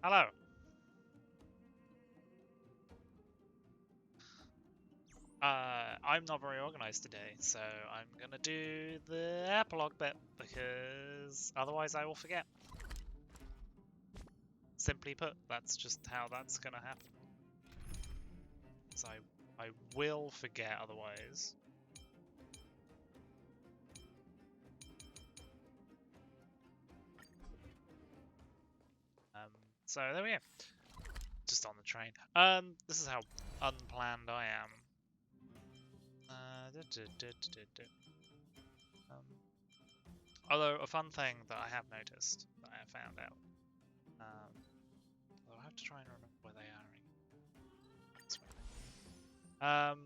Hello. I'm not very organized today, so I'm gonna do the epilogue bit because otherwise I will forget. Simply put, that's just how that's gonna happen. So I will forget otherwise. So there we go. Just on the train. This is how unplanned I am. Although a fun thing that I have noticed that I have found out. I'll have to try and remember where they are.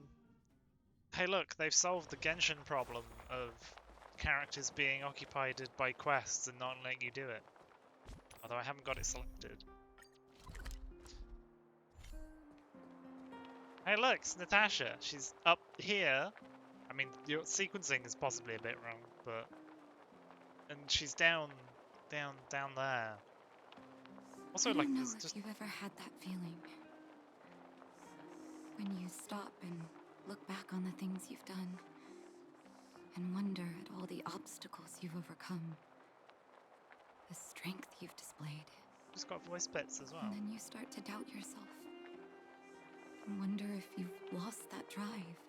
Hey look, they've solved the Genshin problem of characters being occupied by quests and not letting you do it. Although I haven't got it selected. Hey look, it's Natasha. She's up here. I mean, your sequencing is possibly a bit wrong, but... And she's down there. Also, I like, don't know there's if just... you've ever had that feeling. When you stop and look back on the things you've done, and wonder at all the obstacles you've overcome, the strength you've displayed. Just got voice bits as well. And then you start to doubt yourself, and wonder if you've lost that drive.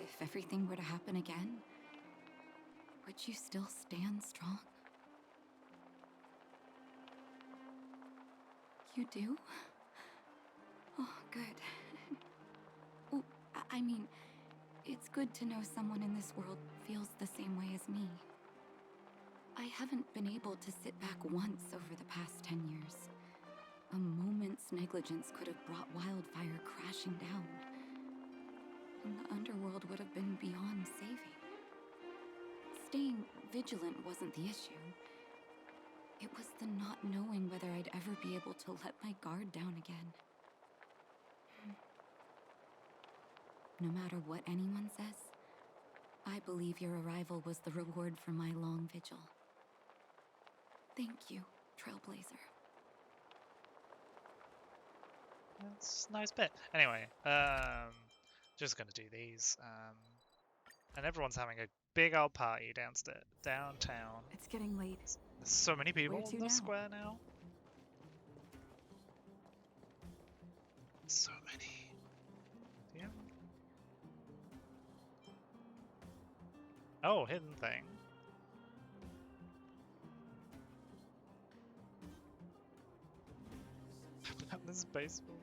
If everything were to happen again, would you still stand strong? You do? Oh, good. Oh, I mean, it's good to know someone in this world feels the same way as me. I haven't been able to sit back once over the past 10 years. A moment's negligence could have brought wildfire crashing down, and the underworld would have been beyond saving. Staying vigilant wasn't the issue. It was the not knowing whether I'd ever be able to let my guard down again. No matter what anyone says, I believe your arrival was the reward for my long vigil. Thank you, Trailblazer. That's a nice bit. Anyway, just gonna do these. And everyone's having a big old party downtown. It's getting late. There's so many people Where to in the now? square now. So many. Yeah. Oh, hidden thing. This baseball.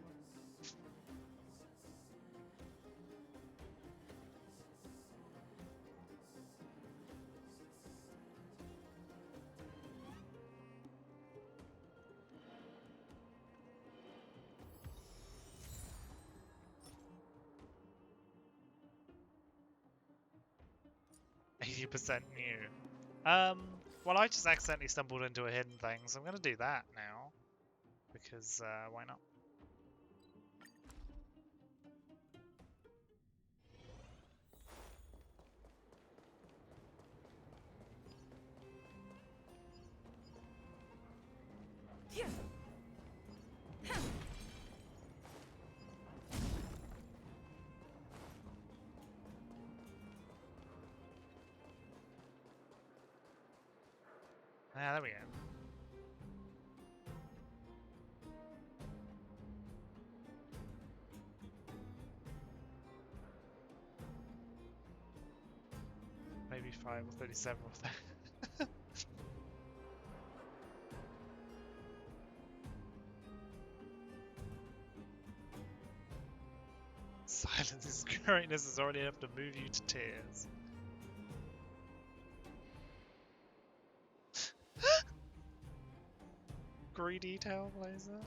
%80% new. Well, I just accidentally stumbled into a hidden thing, so I'm gonna do that now. Because, why not? Ah, there we go. Maybe 5 or 37 of that. Silence's greatness is already enough to move you to tears. Greedy Tailblazer.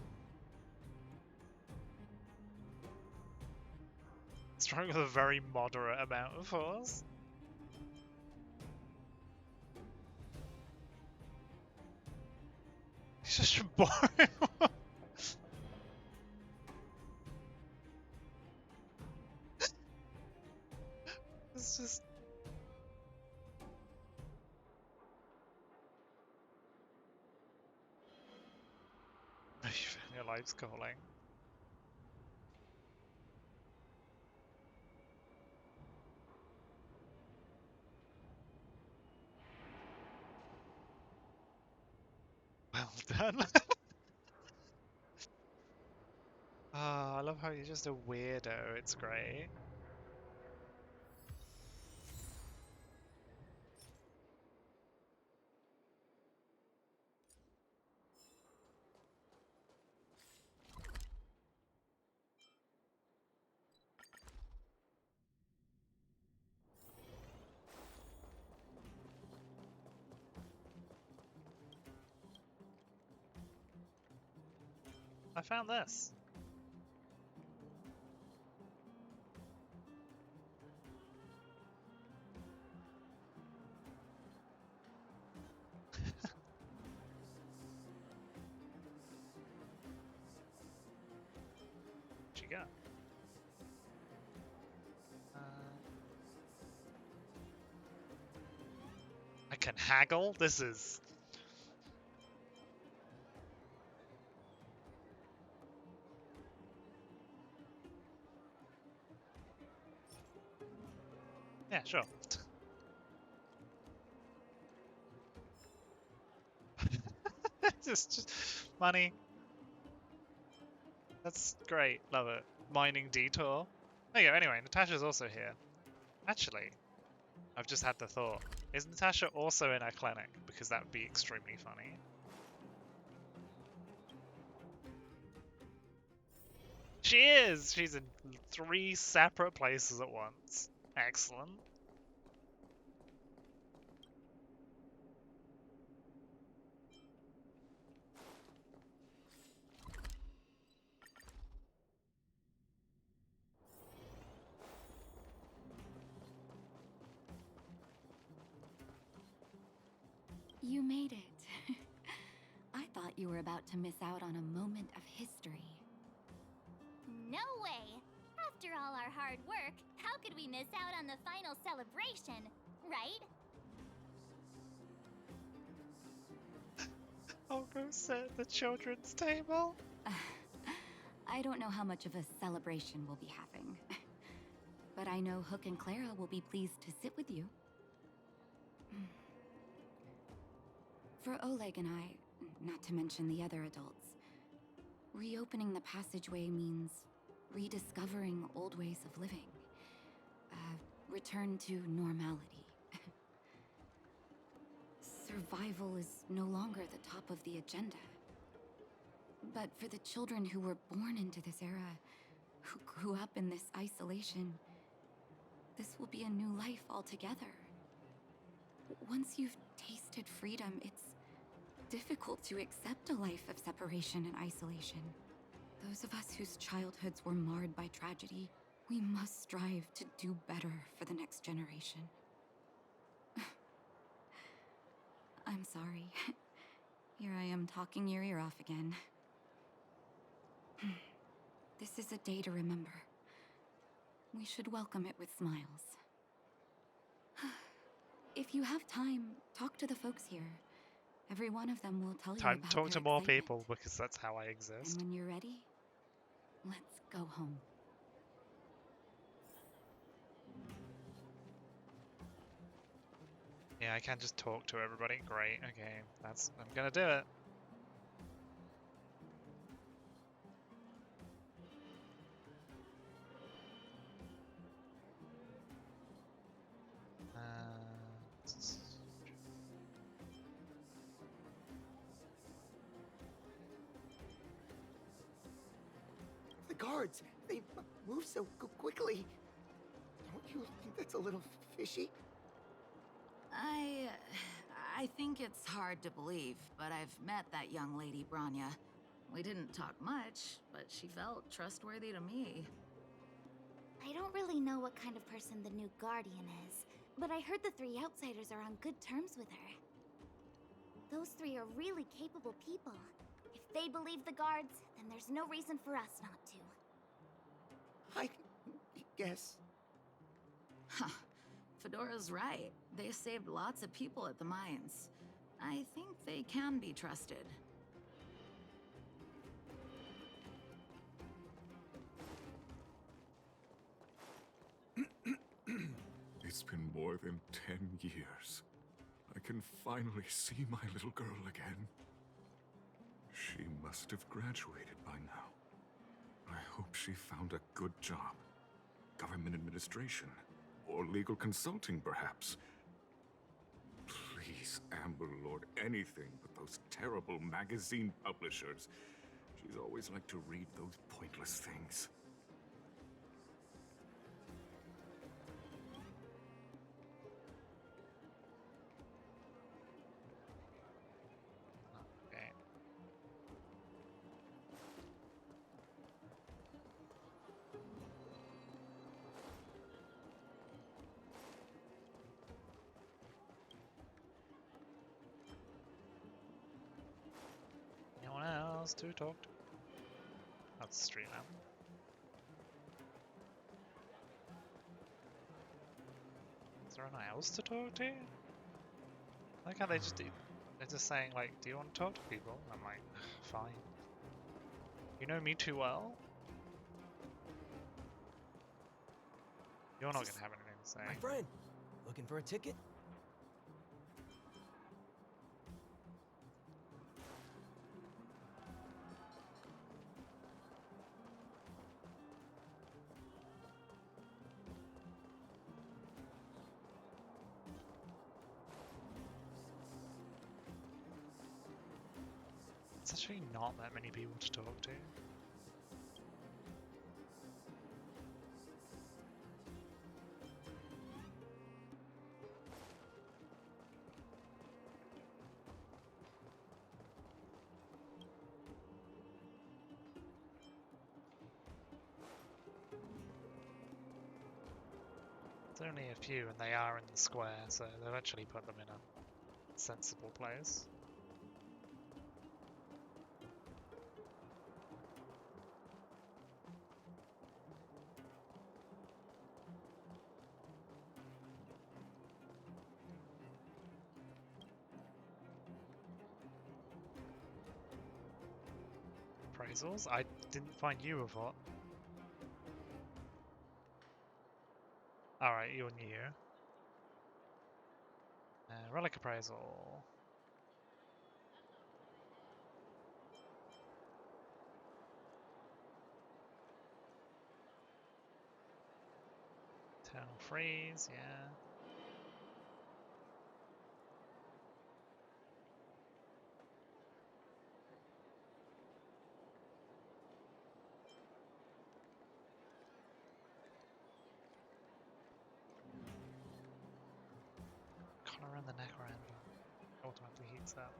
Strong with a very moderate amount of force. He's just boring. It's just... Your life's calling. Well done. Oh, I love how you're just a weirdo. It's great. I found this. What you got? I can haggle? This is... Yeah, sure. just money. That's great. Love it. Mining detour. There you go. Anyway, Natasha's also here. Actually, I've just had the thought. Is Natasha also in our clinic? Because that would be extremely funny. She is! She's in 3 separate places at once. Excellent. You made it. I thought you were about to miss out on a moment of history. No way! After all our hard work, how could we miss out on the final celebration, right? I'll go sit at the children's table. I don't know how much of a celebration we'll be having. But I know Hook and Clara will be pleased to sit with you. For Oleg and I, not to mention the other adults, reopening the passageway means rediscovering old ways of living. Return to normality. Survival is no longer the top of the agenda. But for the children who were born into this era, who grew up in this isolation, this will be a new life altogether. Once you've tasted freedom, it's difficult to accept a life of separation and isolation. Those of us whose childhoods were marred by tragedy, we must strive to do better for the next generation. I'm sorry. Here I am talking your ear off again. This is a day to remember. We should welcome it with smiles. If you have time, talk to the folks here. Every one of them will tell you Time about to talk their to more excitement. people because that's how I exist. And when you're ready, let's go home. Yeah, I can just talk to everybody. Great. Okay, I'm gonna do it. The guards, they move so quickly. Don't you think that's a little fishy? I think it's hard to believe, but I've met that young lady, Branya. We didn't talk much, but she felt trustworthy to me. I don't really know what kind of person the new Guardian is, but I heard the 3 outsiders are on good terms with her. Those 3 are really capable people. If they believe the guards, then there's no reason for us not to. I guess. Huh. Fedora's right. They saved lots of people at the mines. I think they can be trusted. It's been more than 10 years. I can finally see my little girl again. She must have graduated by now. I hope she found a good job. Government administration. Or legal consulting, perhaps. Please, Amber Lord, anything but those terrible magazine publishers. She's always liked to read those pointless things. Okay. Anyone else to talk to? That's the street lamp. Is there anyone else to talk to? I like how they just do. They're just saying like, "Do you want to talk to people?" I'm like, "Fine." You know me too well. You're not gonna have anything to say. My friend, looking for a ticket? It's actually not that many people to talk to. There's only a few, and they are in the square, so they've actually put them in a sensible place. Appraisals? I didn't find you before. Alright, you're new. Relic appraisal. Eternal freeze, yeah. Collar around the neck or anvil. Automatically heats up.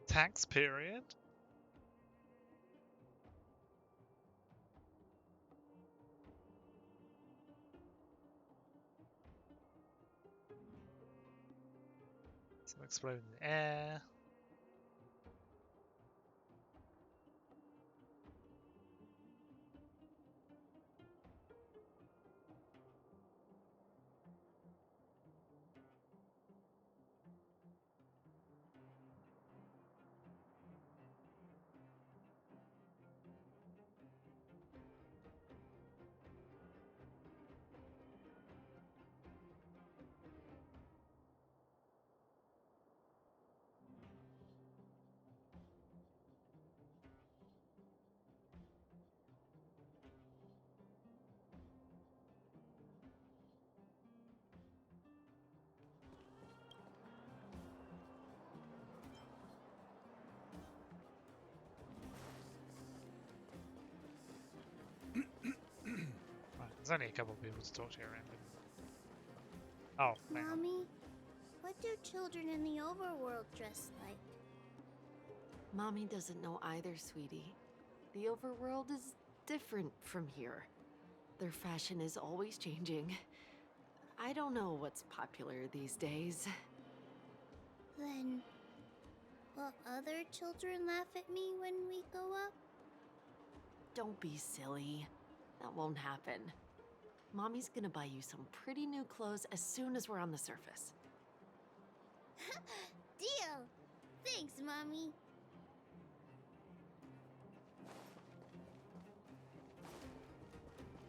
Tax period? Some explode in the air. Right, there's only a couple of people to talk to around. Oh, hang on. Mommy, what do children in the overworld dress like? Mommy doesn't know either, sweetie. The overworld is different from here. Their fashion is always changing. I don't know what's popular these days. Then, Will other children laugh at me when we go up? Don't be silly. That won't happen. Mommy's gonna buy you some pretty new clothes as soon as we're on the surface. Deal! Thanks, Mommy.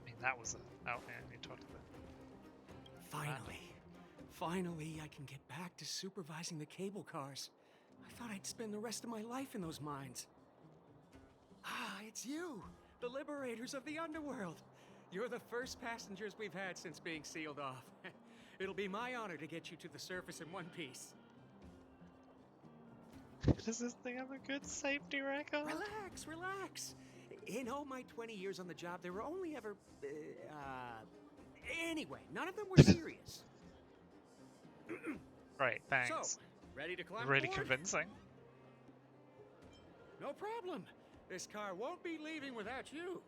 I mean, that was a... Oh, yeah, you talked about Finally, I can get back to supervising the cable cars. I thought I'd spend the rest of my life in those mines. Ah, it's you, the liberators of the underworld. You're the first passengers we've had since being sealed off. It'll be my honor to get you to the surface in one piece. Does this thing have a good safety record? Relax. In all my 20 years on the job, there were only ever... Anyway, none of them were serious. Right, thanks. So, ready to climb Really aboard? convincing. No problem. This car won't be leaving without you.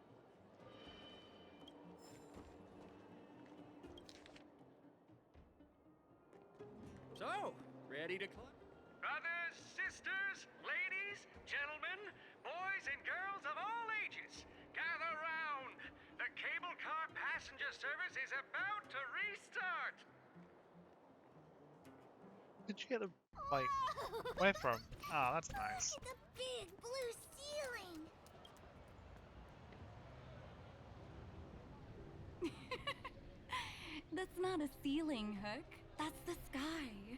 So, ready to climb? Brothers, sisters, ladies, gentlemen, boys and girls of all ages, gather round. The cable car passenger service is about to restart. Did you get the, like, where from? Oh, that's nice. The big blue ceiling! That's not a ceiling, Hook. That's the sky.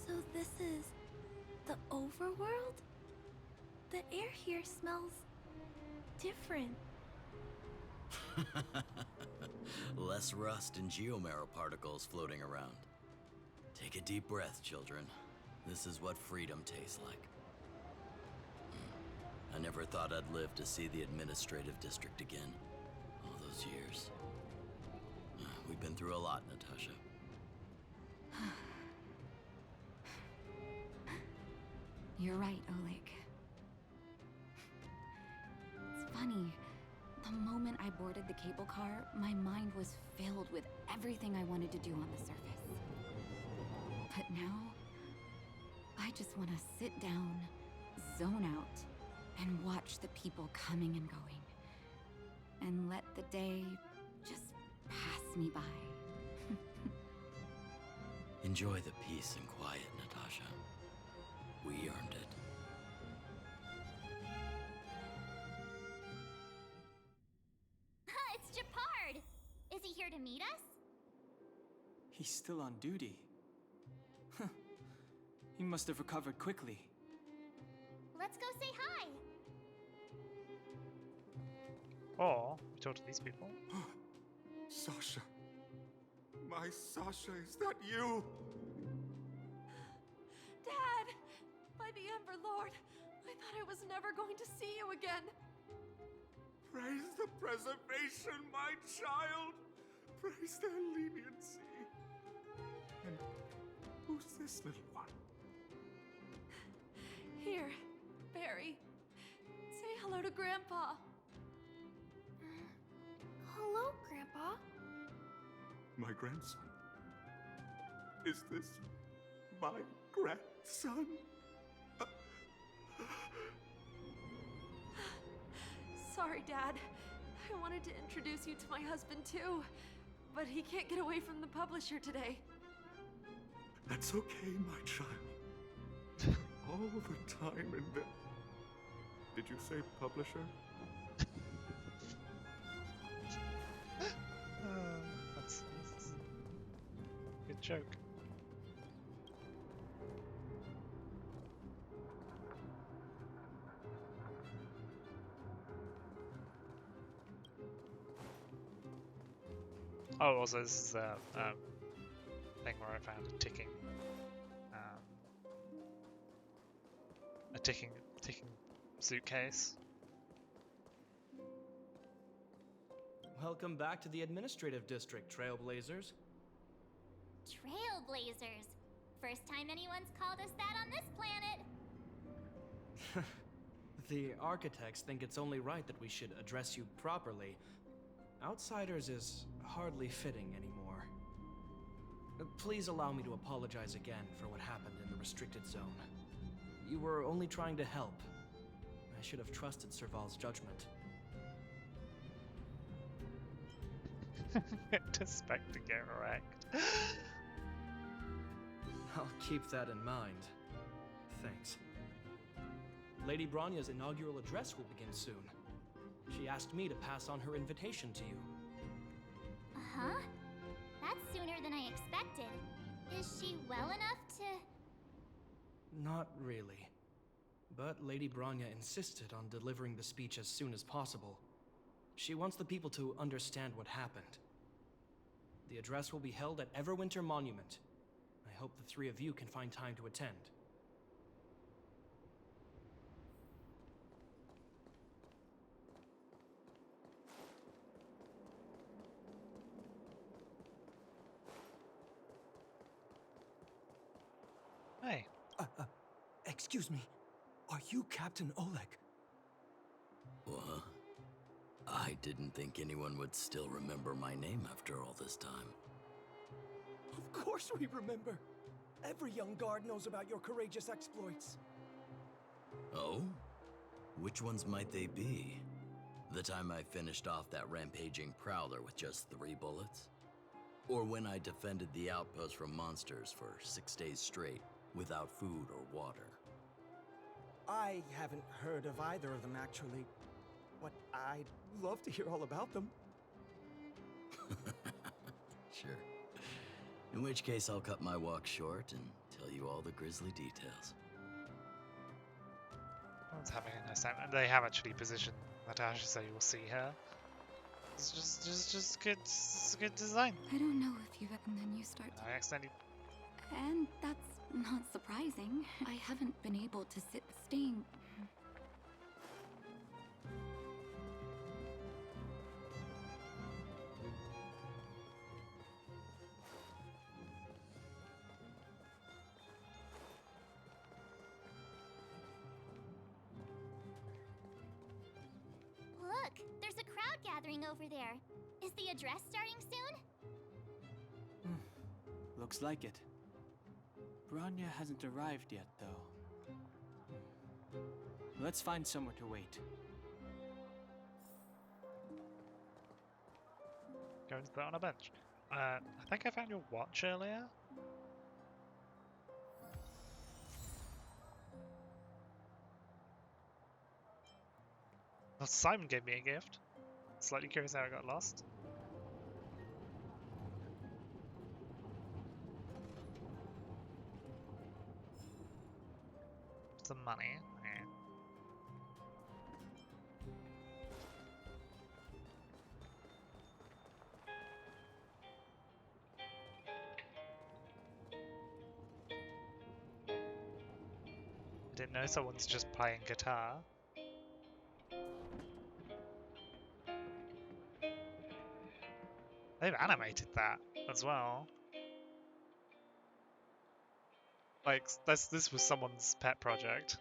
So this is the overworld? The air here smells different. Less rust and geomarrow particles floating around. Take a deep breath, children. This is what freedom tastes like. I never thought I'd live to see the administrative district again. All those years. We've been through a lot, Natasha. You're right, Oleg. It's funny. The moment I boarded the cable car, my mind was filled with everything I wanted to do on the surface. But now, I just want to sit down, zone out, and watch the people coming and going. And let the day just pass me by. Enjoy the peace and quiet, Natasha. We earned it. It's Japard! Is he here to meet us? He's still on duty. He must have recovered quickly. Let's go say hi! Or, we talk to these people. Sasha. My Sasha, is that you? Dad! By the Ember Lord, I thought I was never going to see you again. Praise the preservation, my child. Praise their leniency. And who's this little one? Here, Barry. Say hello to Grandpa. Hello, Grandpa. My grandson. Is this my grandson? Sorry, Dad. I wanted to introduce you to my husband, too. But he can't get away from the publisher today. That's okay, my child. All the time in the... Did you say publisher? That's a good joke. Oh, also this is a thing where I found a ticking suitcase. Welcome back to the administrative district, Trailblazers. Trailblazers. First time anyone's called us that on this planet. The architects think it's only right that we should address you properly. Outsiders is hardly fitting anymore. Please allow me to apologize again for what happened in the restricted zone. You were only trying to help. I should have trusted Serval's judgment. Expect to get wrecked. I'll keep that in mind. Thanks. Lady Bronya's inaugural address will begin soon. She asked me to pass on her invitation to you. Uh-huh. That's sooner than I expected. Is she well enough to... Not really. But Lady Bronya insisted on delivering the speech as soon as possible. She wants the people to understand what happened. The address will be held at Everwinter Monument. I hope the three of you can find time to attend. Hey. Excuse me. Are you Captain Oleg? What? I didn't think anyone would still remember my name after all this time. Of course we remember. Every young guard knows about your courageous exploits. Oh? Which ones might they be? The time I finished off that rampaging prowler with just 3 bullets? Or when I defended the outpost from monsters for 6 days straight, without food or water? I haven't heard of either of them, actually. But I'd love to hear all about them. Sure. In which case, I'll cut my walk short and tell you all the grisly details. Everyone's having a nice time. And they have actually positioned Natasha so you'll see her. It's just good design. I don't know if you've... And then you start... I accidentally... And that's not surprising. I haven't been able to staying... Look, there's a crowd gathering over there. Is the address starting soon? Looks like it. Bronya hasn't arrived yet, though. Let's find somewhere to wait. Go and sit on a bench. I think I found your watch earlier. Well, Simon gave me a gift. Slightly curious how it got lost. Some money. Yeah. I didn't know someone's just playing guitar. They've animated that as well. Like, this was someone's pet project.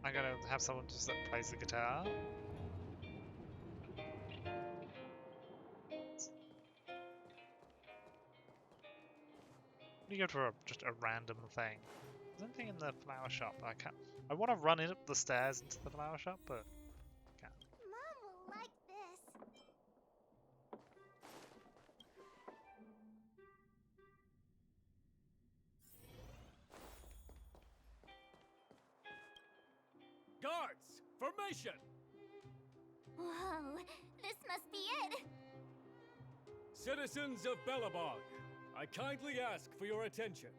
I'm gonna have someone just that plays the guitar. You go for just a random thing. Is there anything in the flower shop? I want to run up the stairs into the flower shop, but can't. Mom will like this. Guards! Formation! Whoa, this must be it. Citizens of Belobog, I kindly ask for your attention.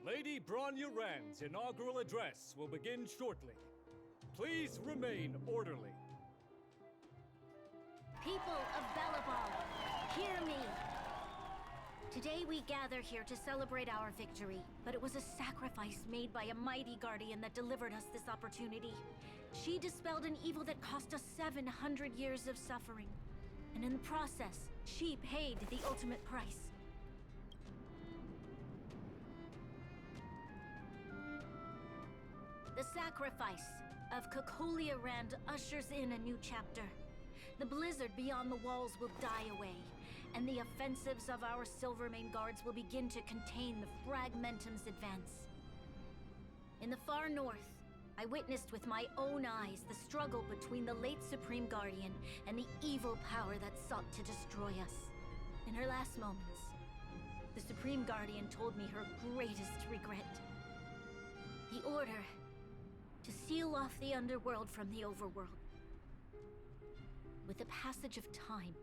Lady Bronya Rand's inaugural address will begin shortly. Please remain orderly. People of Belobog, hear me. Today we gather here to celebrate our victory, but it was a sacrifice made by a mighty guardian that delivered us this opportunity. She dispelled an evil that cost us 700 years of suffering. And in the process, she paid the ultimate price. The sacrifice of Cocolia Rand ushers in a new chapter. The blizzard beyond the walls will die away, and the offensives of our Silvermane guards will begin to contain the Fragmentum's advance. In the far north, I witnessed with my own eyes the struggle between the late Supreme Guardian and the evil power that sought to destroy us. In her last moments, the Supreme Guardian told me her greatest regret. The order to seal off the underworld from the overworld. With the passage of time,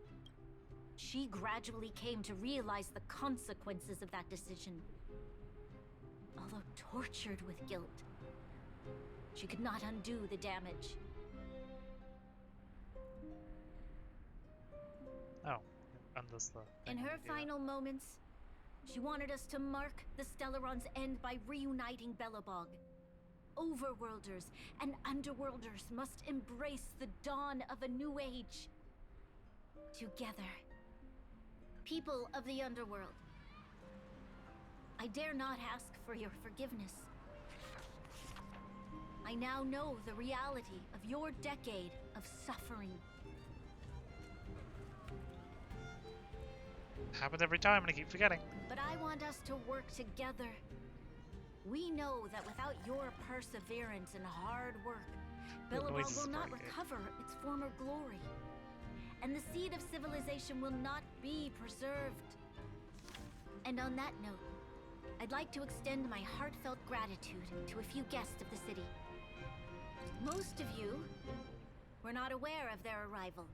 she gradually came to realize the consequences of that decision. Although tortured with guilt, she could not undo the damage. Oh, undoes the In her final moments, she wanted us to mark the Stellaron's end by reuniting Belobog. Overworlders and Underworlders must embrace the dawn of a new age. Together. People of the Underworld, I dare not ask for your forgiveness. I now know the reality of your decade of suffering. Happens every time and I keep forgetting. But I want us to work together. We know that without your perseverance and hard work, Belobog will not recover its former glory. And the seed of civilization will not be preserved. And on that note, I'd like to extend my heartfelt gratitude to a few guests of the city. Most of you were not aware of their arrival.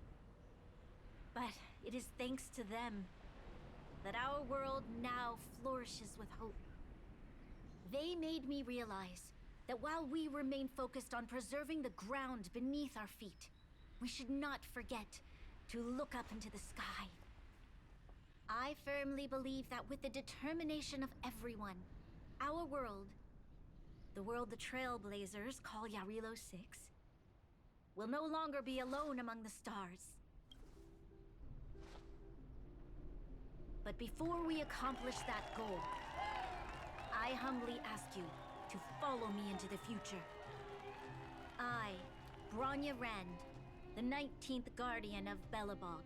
But it is thanks to them that our world now flourishes with hope. They made me realize that while we remain focused on preserving the ground beneath our feet, we should not forget to look up into the sky. I firmly believe that with the determination of everyone, our world, the world the Trailblazers call Yarilo 6, will no longer be alone among the stars. But before we accomplish that goal, I humbly ask you to follow me into the future. I, Bronya Rand, the 19th Guardian of Belobog,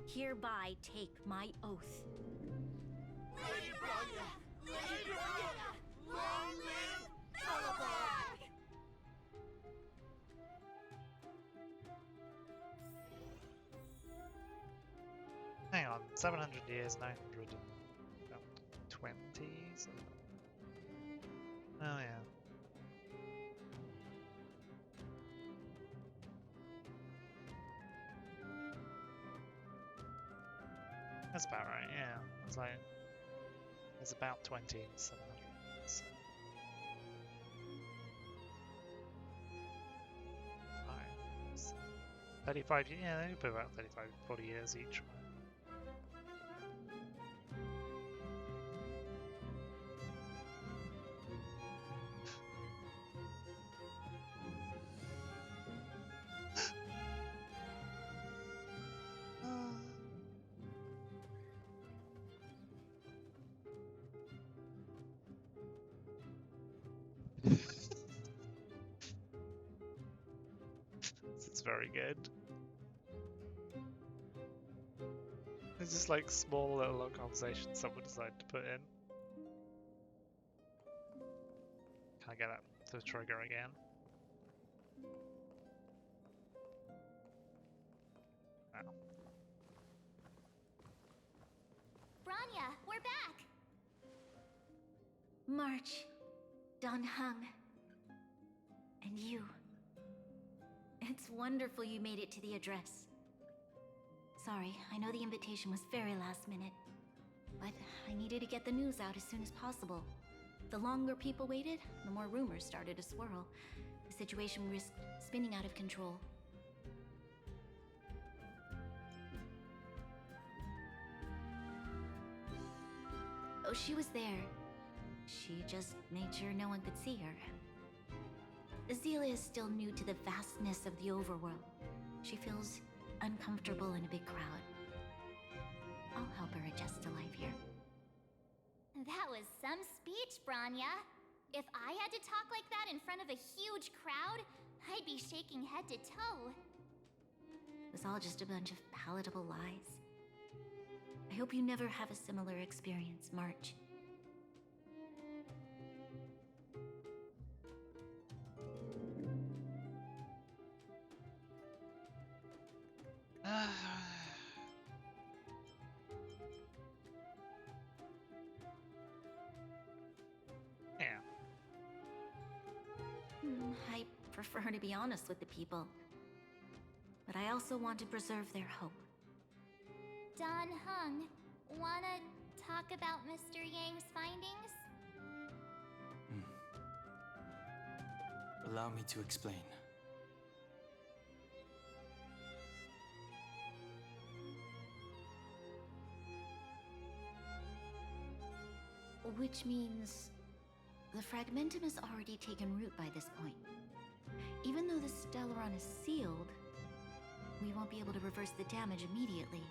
hereby take my oath. Lady Bronya! Lady Bronya! Long live Belobog! Hang on, 700 years, 920, so... Oh yeah. That's about right, yeah. It's like... It's about 20 and 700 years. 35, yeah, they put about 35, 40 years each. It's very good. It's just like small little conversations someone decided to put in. Can I get that to trigger again? No. Bronya, we're back! March, Don Hung, and you. It's wonderful you made it to the address. Sorry, I know the invitation was very last minute, but I needed to get the news out as soon as possible. The longer people waited, the more rumors started to swirl. The situation risked spinning out of control. Oh, she was there. She just made sure no one could see her. Azela is still new to the vastness of the overworld. She feels uncomfortable in a big crowd. I'll help her adjust to life here. That was some speech, Bronya. If I had to talk like that in front of a huge crowd, I'd be shaking head to toe. It was all just a bunch of palatable lies. I hope you never have a similar experience, March. Yeah. I prefer to be honest with the people. But I also want to preserve their hope. Don Hung, wanna talk about Mr. Yang's findings? Allow me to explain. Which means the fragmentum has already taken root by this point. Even though the Stellaron is sealed, we won't be able to reverse the damage immediately.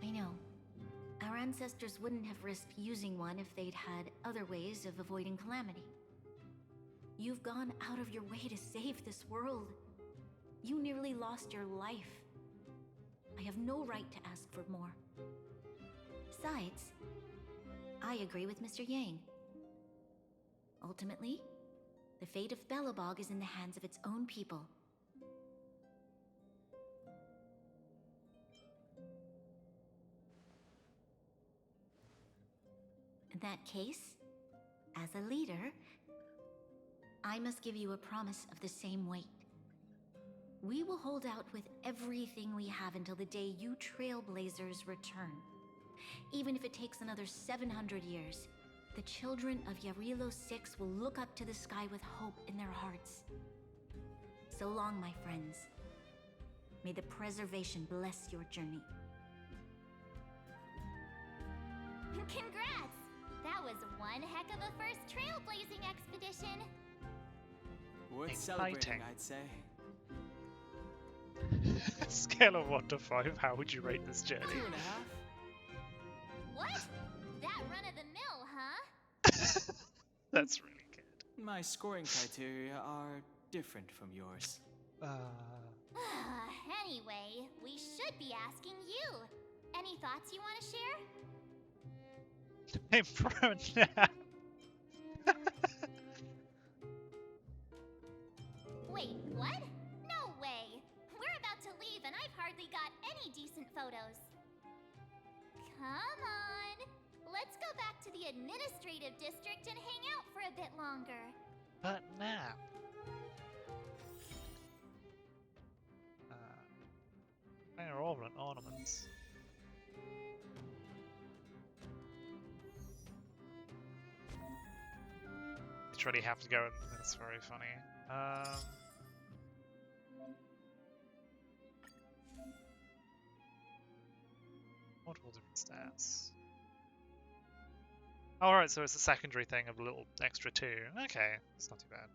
I know. Our ancestors wouldn't have risked using one if they'd had other ways of avoiding calamity. You've gone out of your way to save this world. You nearly lost your life. I have no right to ask for more. Besides, I agree with Mr. Yang. Ultimately, the fate of Belobog is in the hands of its own people. In that case, as a leader, I must give you a promise of the same weight. We will hold out with everything we have until the day you Trailblazers return. Even if it takes another 700 years, the children of Yarilo 6 will look up to the sky with hope in their hearts. So long, my friends. May the preservation bless your journey. Congrats! That was one heck of a first trailblazing expedition. Worth celebrating, I'd say. Scale of 1 to 5, how would you rate this journey? 2.5. What? That run of the mill, huh? That's really good. My scoring criteria are different from yours. Anyway, we should be asking you. Any thoughts you want to share? I'm prone now. Wait, what? No way! We're about to leave and I've hardly got any decent photos. Come on! Let's go back to the administrative district and hang out for a bit longer. But nap. Minor ornaments. Literally have to go and that's very funny. Multiple different stats. Alright, so it's a secondary thing of a little extra 2. Okay, that's not too bad.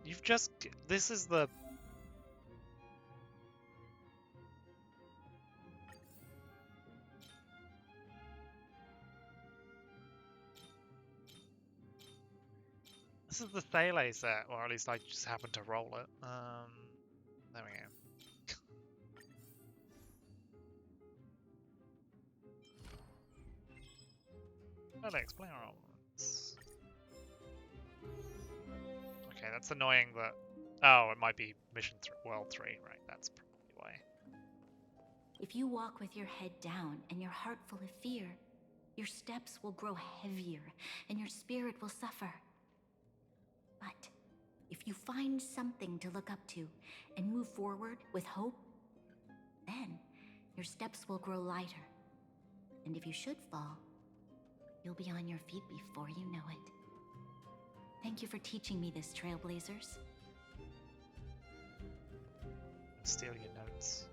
You've just... This is the... This is the Thale set, or at least I just happened to roll it. There we go. Alex, play our armaments. Okay, that's annoying that... Oh, it might be Mission World 3, right? That's probably why. If you walk with your head down and your heart full of fear, your steps will grow heavier and your spirit will suffer. But if you find something to look up to and move forward with hope, then your steps will grow lighter. And if you should fall, you'll be on your feet before you know it. Thank you for teaching me this, Trailblazers. Steal your notes.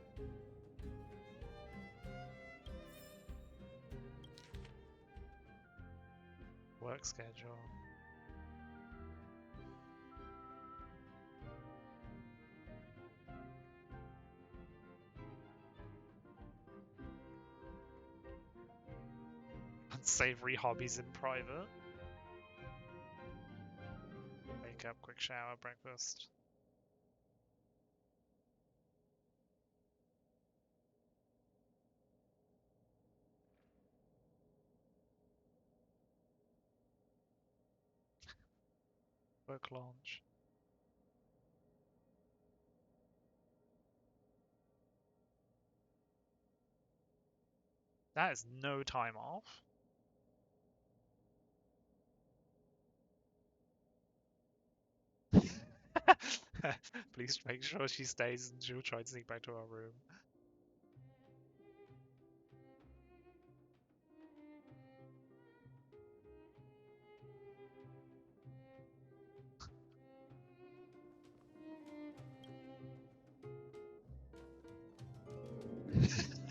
Work schedule. Unsavory hobbies in private. wake up, quick shower, breakfast. Book launch. That is no time off. Please make sure she stays and she'll try to sneak back to our room.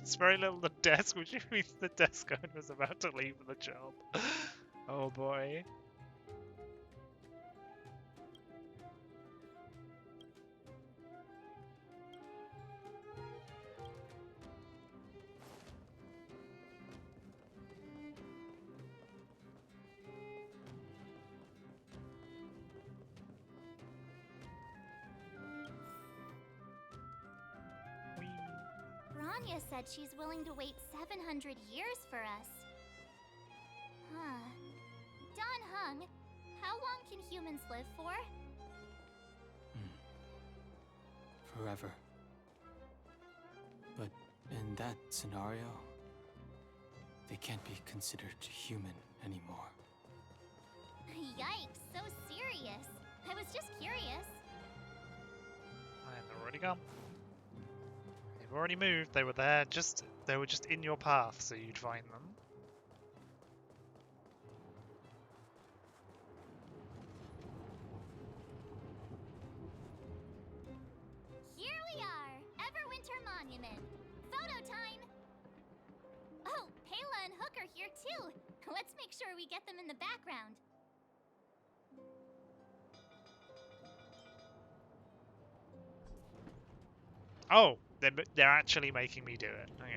It's very little the desk, which means the desk owner was about to leave the job. Oh boy. Rania said she's willing to wait 700 years for us. Huh. Don Hung, how long can humans live for? Forever. But in that scenario, they can't be considered human anymore. Yikes, so serious. I was just curious. And they're already gone. They've already moved. They were there, they were just in your path, so you'd find them. Here we are, Everwinter Monument. Photo time! Oh, Pela and Hook are here too. Let's make sure we get them in the background. Oh, they're actually making me do it. Okay.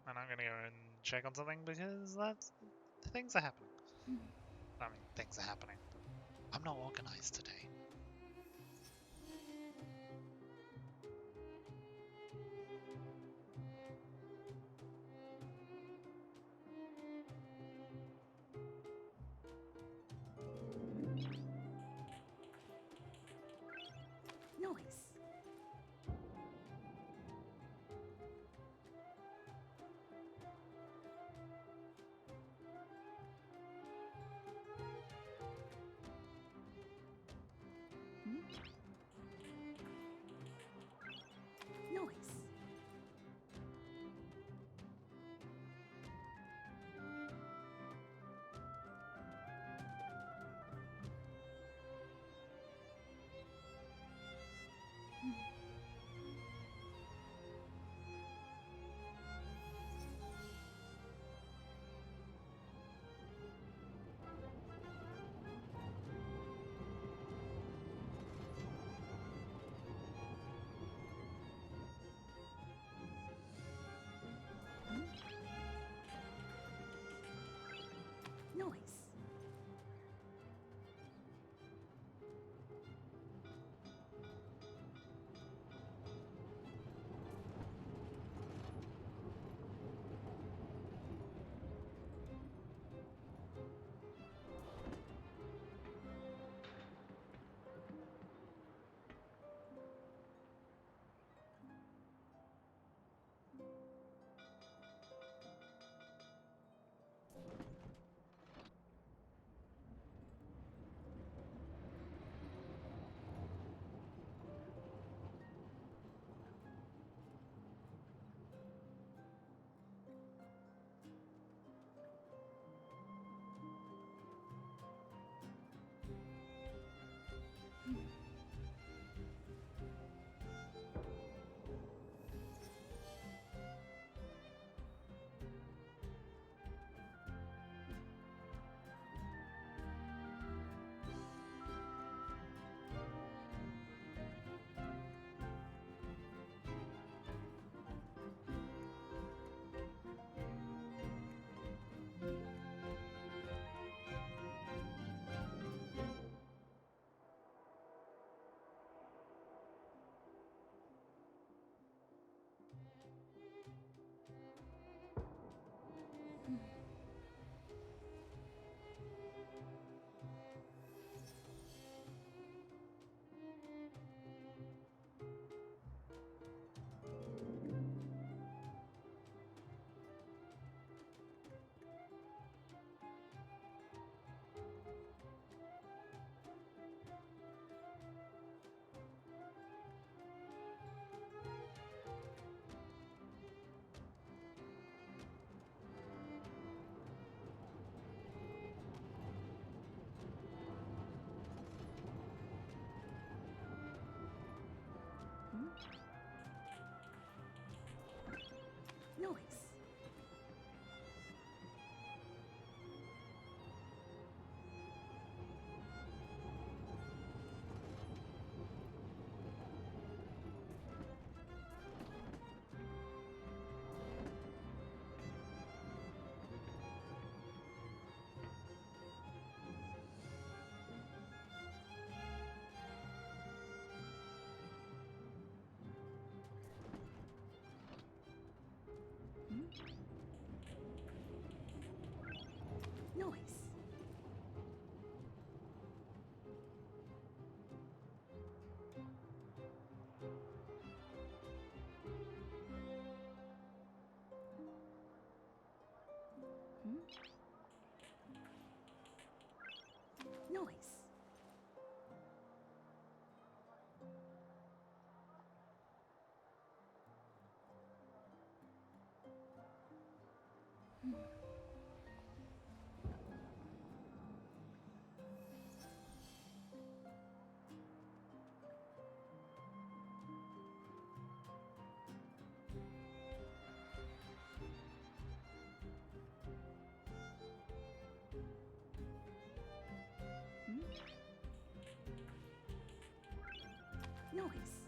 And I'm gonna go and check on something because things are happening. I mean, things are happening. I'm not organized today. Noise. Noise. Noise. Noise.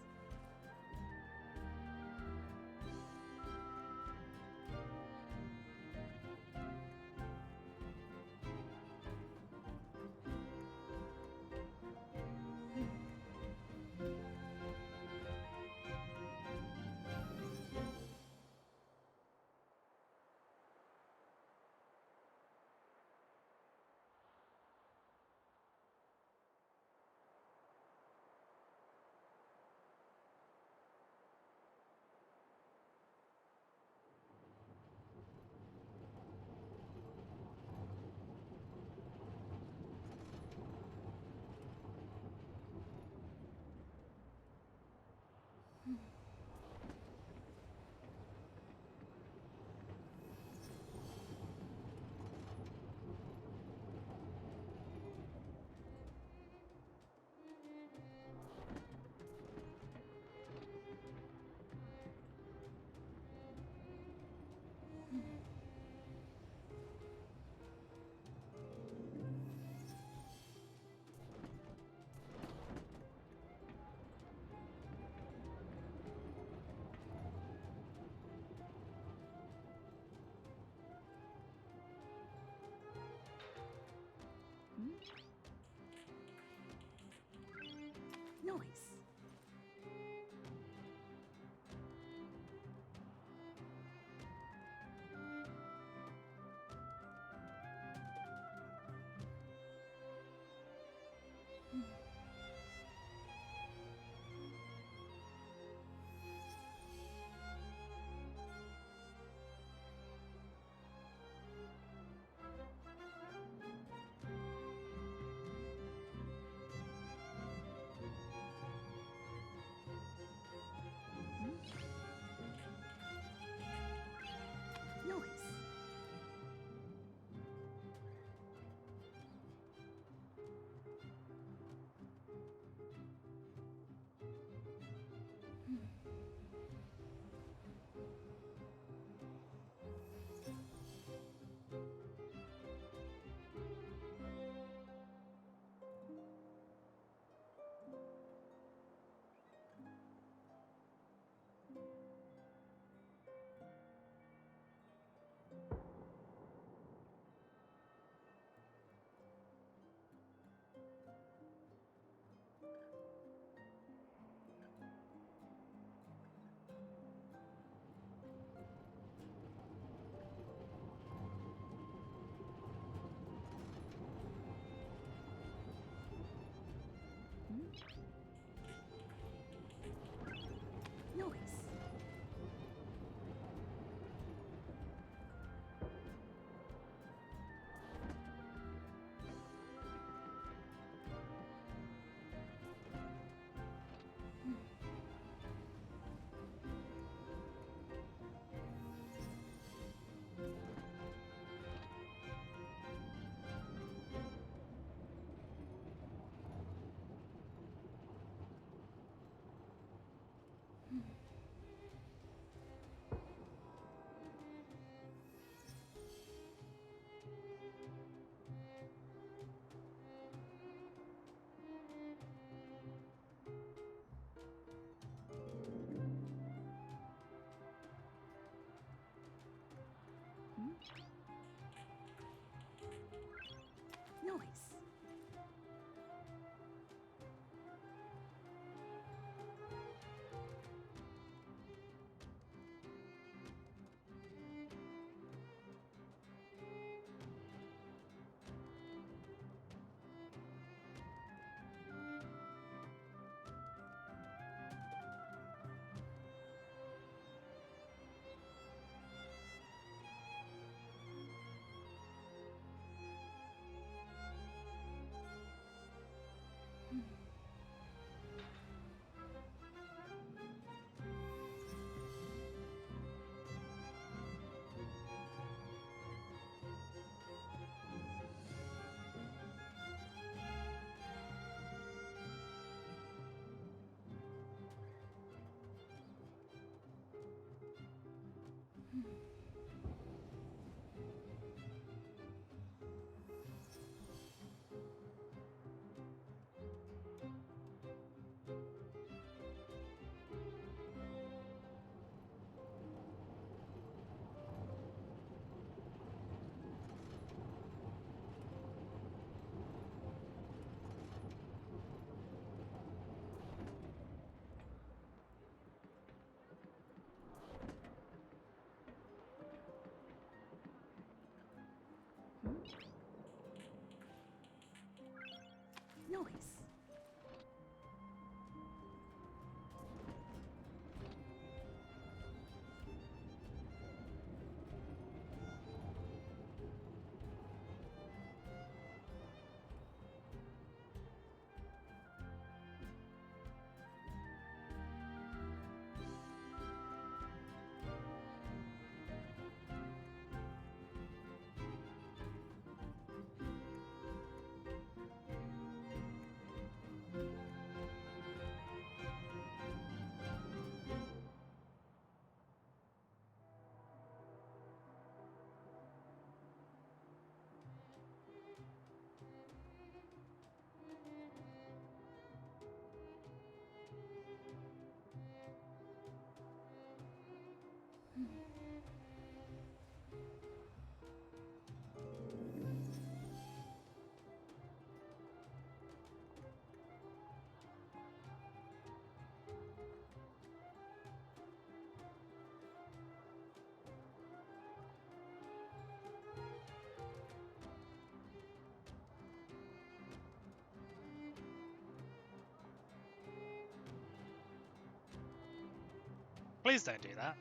Please don't do that.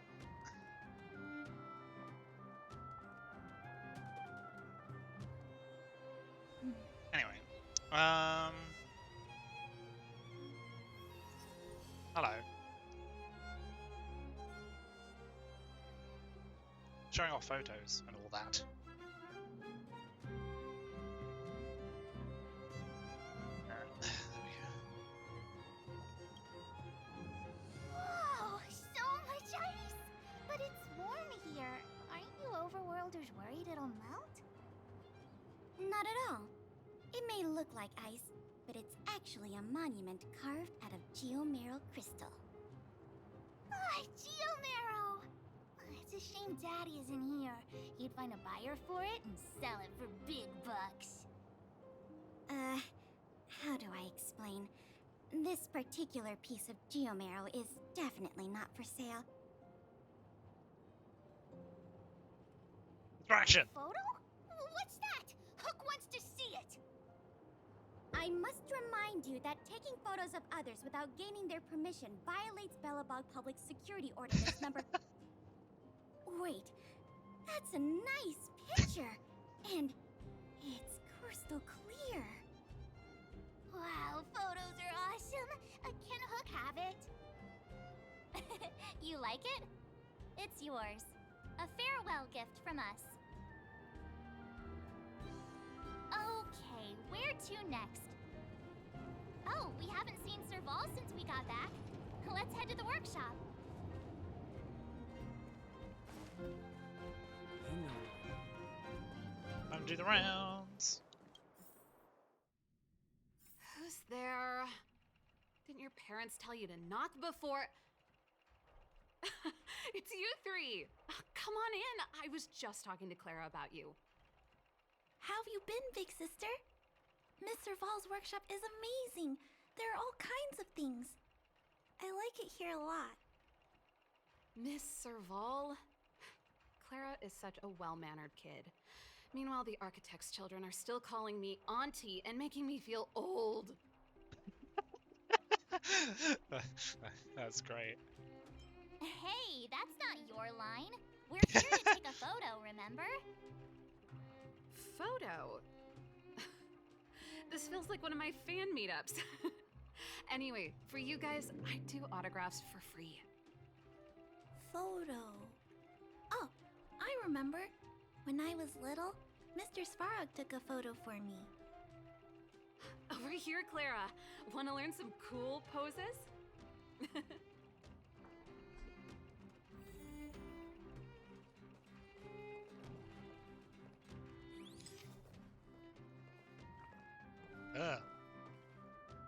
Anyway, hello. Showing off photos and all that. There we go. Whoa, so much ice! But it's warm here. Aren't you overworlders worried it'll melt? Not at all. It may look like ice, but it's actually a monument carved out of geomeral crystal. Ah, geomarrow! It's a shame Daddy isn't here. He'd find a buyer for it and sell it for big bucks. How do I explain? This particular piece of geomarrow is definitely not for sale. Distraction! Photo? What's that? Hook wants to see it! I must remind you that taking photos of others without gaining their permission violates Belobog Public Security Ordinance number... Wait, that's a nice picture! And it's crystal clear. Wow, photos are awesome! Can Hook have it? You like it? It's yours. A farewell gift from us. Okay, where to next? Oh, we haven't seen Serval since we got back. Let's head to the workshop. Time to do the rounds. Who's there? Didn't your parents tell you to knock before? It's you three. Come on in. I was just talking to Clara about you. How have you been, big sister? Miss Serval's workshop is amazing. There are all kinds of things. I like it here a lot. Miss Serval? Clara is such a well-mannered kid. Meanwhile, the architect's children are still calling me auntie and making me feel old. That's great. Hey, that's not your line. We're here to take a photo, remember? Photo? This feels like one of my fan meetups. Anyway, for you guys, I do autographs for free. Photo. Oh, I remember. When I was little, Mr. Svarog took a photo for me. Over here, Clara. Want to learn some cool poses?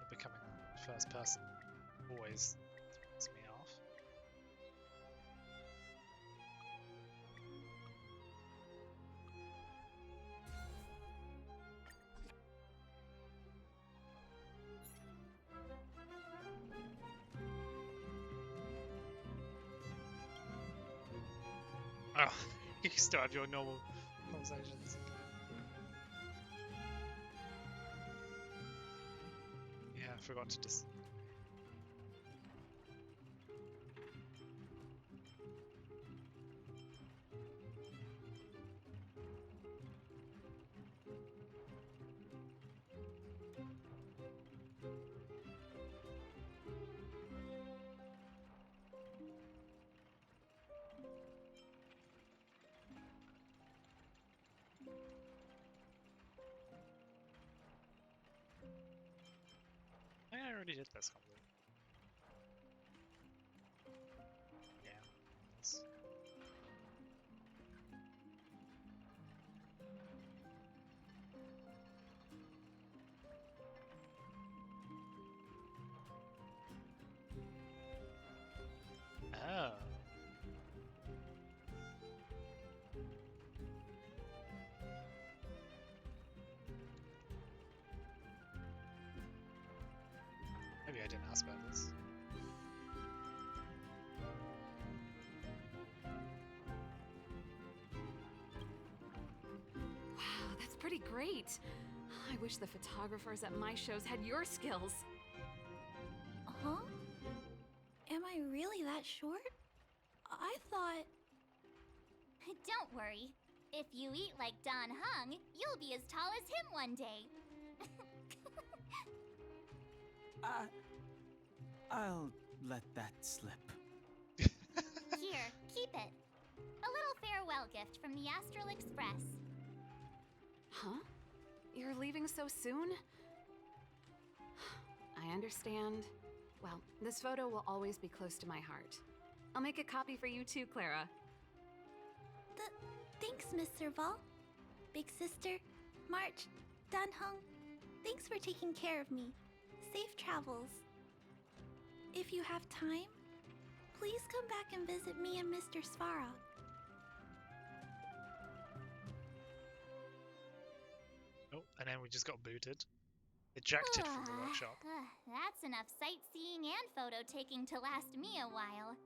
Becoming first person always throws me off. Oh, you still have your normal conversations. Yeah, I forgot to just... I think I already did this complete. Yeah. Yes. Oh. Maybe I didn't ask about this. Wow, that's pretty great. I wish the photographers at my shows had your skills. Huh? Am I really that short? I thought... Don't worry. If you eat like Don Hung, you'll be as tall as him one day. I'll let that slip. Here, keep it. A little farewell gift from the Astral Express. Huh? You're leaving so soon? I understand. Well, this photo will always be close to my heart. I'll make a copy for you too, Clara. Thanks, Miss Serval. Big sister, March, Danhung, thanks for taking care of me. Safe travels. If you have time, please come back and visit me and Mr. Svarog. Oh, and then we just got booted. Ejected from the workshop. That's enough sightseeing and photo taking to last me a while.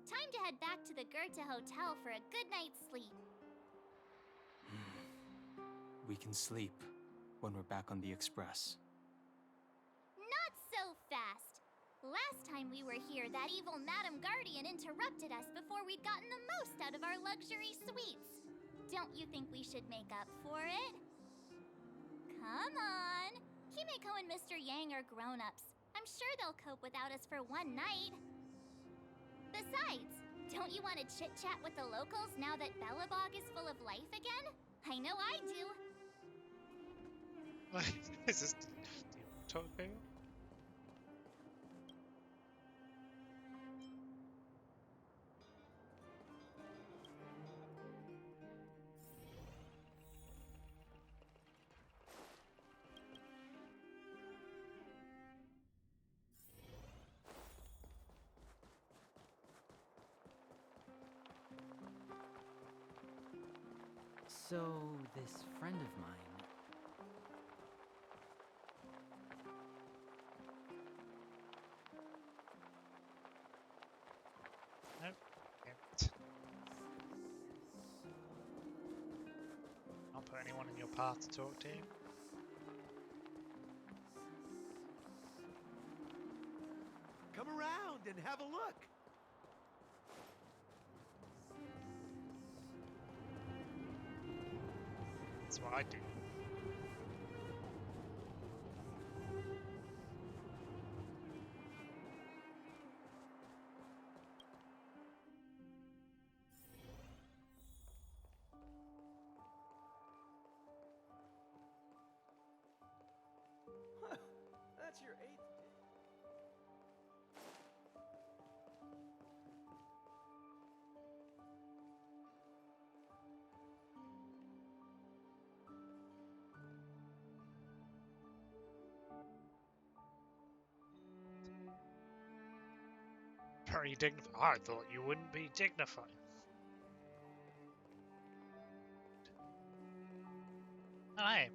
Time to head back to the Goethe Hotel for a good night's sleep. We can sleep when we're back on the Express. Not so fast! Last time we were here, that evil Madam Guardian interrupted us before we'd gotten the most out of our luxury suites. Don't you think we should make up for it? Come on! Himeko and Mr. Yang are grown-ups. I'm sure they'll cope without us for one night. Besides, don't you want to chit-chat with the locals now that Belobog is full of life again? I know I do. Is this Tokyo? So, this friend of mine... Nope. I'll put anyone in your path to talk to you. Come around and have a look. That's what I do. That's your 8th. Very dignified. I thought you wouldn't be dignified. Hi.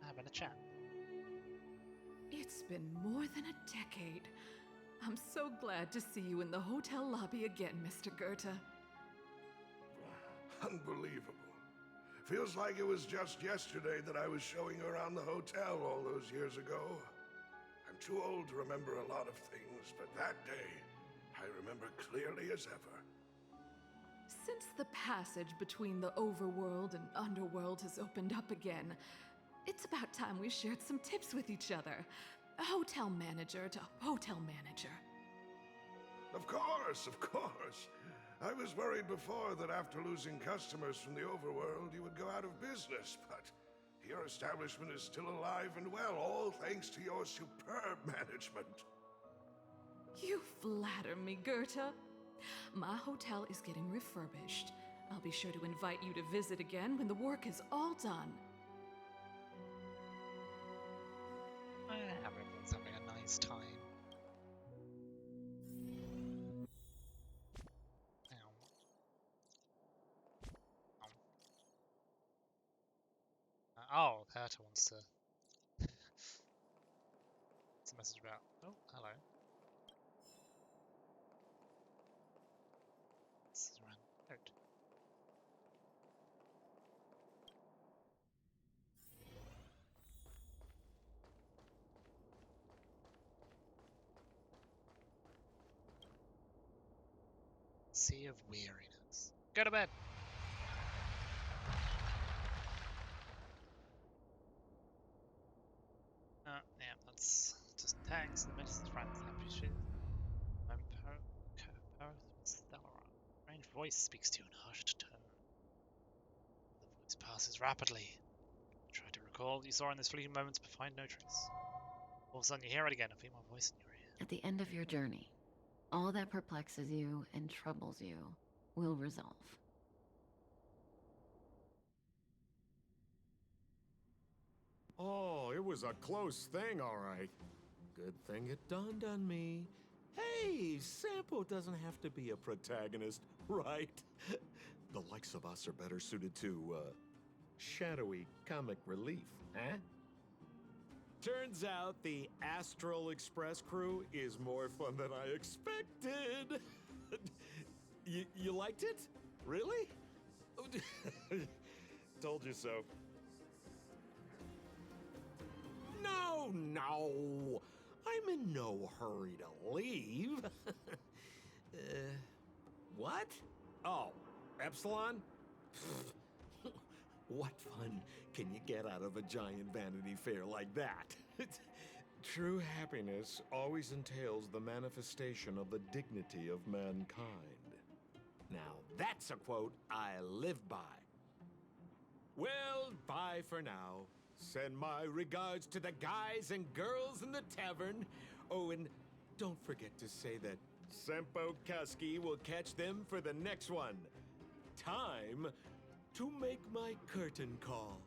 Having a chat. It's been more than a decade. I'm so glad to see you in the hotel lobby again, Mr. Goethe. Unbelievable. Feels like it was just yesterday that I was showing around the hotel all those years ago. I'm too old to remember a lot of things, but that day, I remember clearly as ever. Since the passage between the overworld and underworld has opened up again, it's about time we shared some tips with each other. Hotel manager to hotel manager. Of course, of course. I was worried before that after losing customers from the overworld, you would go out of business, but your establishment is still alive and well, all thanks to your superb management. You flatter me, Goethe. My hotel is getting refurbished. I'll be sure to invite you to visit again when the work is all done. Everyone's having a nice time. Oh, Herta wants to. It's a message about. Oh, hello. This is around note. Sea of weariness. Go to bed. Yeah, that's just text. The message friends happy shit. I'm strange voice speaks to you in a hushed tone. The voice passes rapidly. Try to recall what you saw in these fleeting moments, but find no trace. All of a sudden, you hear it again, a female voice in your ear. At the end of your journey, all that perplexes you and troubles you will resolve. Oh, it was a close thing, all right. Good thing it dawned on me. Hey, Sampo doesn't have to be a protagonist, right? The likes of us are better suited to, shadowy comic relief, huh? Turns out the Astral Express crew is more fun than I expected. You liked it? Really? Told you so. No. I'm in no hurry to leave. What? Oh, Epsilon? What fun can you get out of a giant Vanity Fair like that? True happiness always entails the manifestation of the dignity of mankind. Now, that's a quote I live by. Well, bye for now. Send my regards to the guys and girls in the tavern. Oh, and don't forget to say that Sempo Kuski will catch them for the next one. Time to make my curtain call.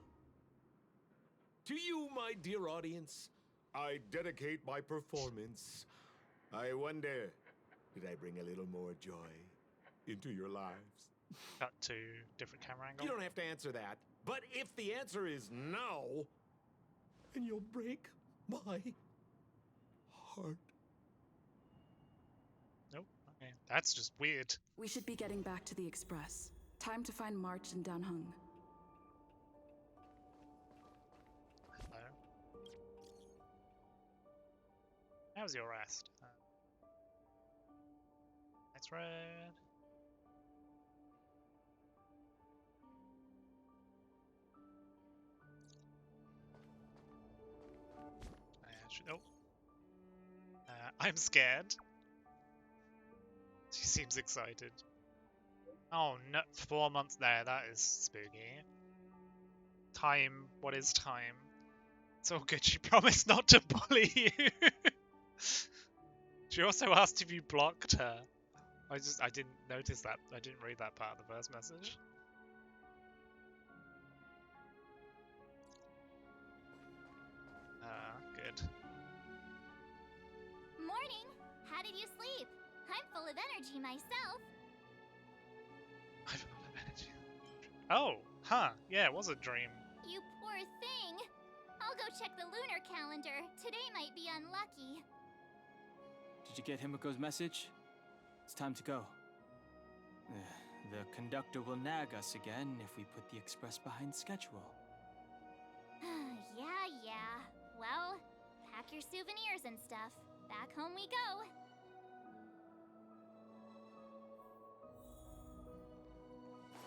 To you, my dear audience, I dedicate my performance. I wonder, did I bring a little more joy into your lives? Cut to different camera angle. You don't have to answer that. But if the answer is no, then you'll break my heart. Nope. Okay. That's just weird. We should be getting back to the Express. Time to find March and Danhung. Hello. How was your rest? Next road. Nope. I'm scared. She seems excited. Oh no, 4 months there, that is spooky. Time, what is time? It's all good, she promised not to bully you. She also asked if you blocked her. I didn't notice that. I didn't read that part of the first message. Good. Morning! How did you sleep? I'm full of energy myself. I'm full of energy. Oh, huh. Yeah, it was a dream. You poor thing. I'll go check the lunar calendar. Today might be unlucky. Did you get Himiko's message? It's time to go. The conductor will nag us again if we put the express behind schedule. Yeah. Well, pack your souvenirs and stuff. Back home we go.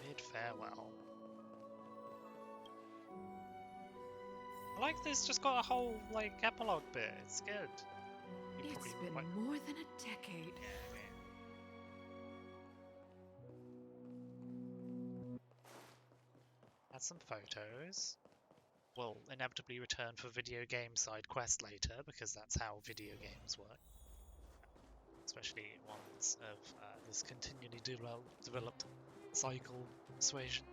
Mid-farewell. I like this, just got a whole, like, epilogue bit. It's good. It's been more than a decade. Add some photos. We'll inevitably return for video game side quest later, because that's how video games work. Especially ones of this continually developed cycle persuasion.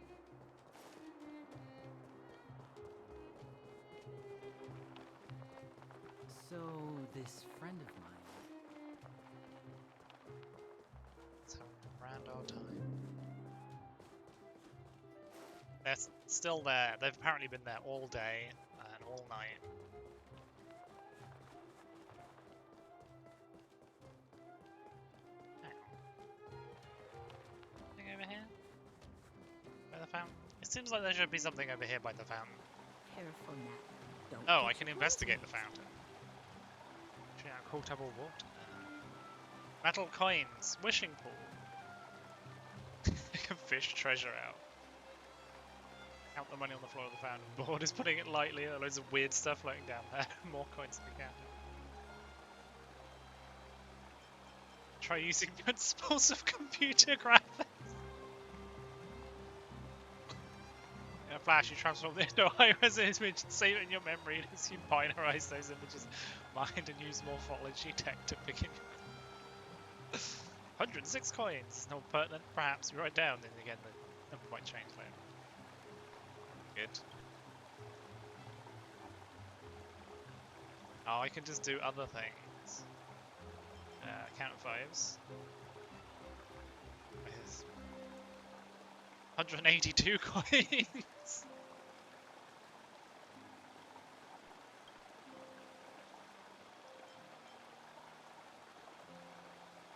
So, this friend of mine... Let's have a grand old time. They're still there. They've apparently been there all day and all night. Anything over here? By the fountain? It seems like there should be something over here by the fountain. Careful now. Don't Oh, I can investigate the fountain. Potable water. Metal coins. Wishing pool. fish treasure out. Count the money on the floor of the fountain. Board is putting it lightly. Loads of weird stuff floating down there. More coins to be counted. Try using principles of computer graphics. In a flash, you transform into a high-res image and save it in your memory, and as you binarize those images, mind and use morphology tech to begin. 106 coins. No pertinent, perhaps. You write down, then again, the number might change later. Good. Oh, I can just do other things. Count of fives. 182 coins.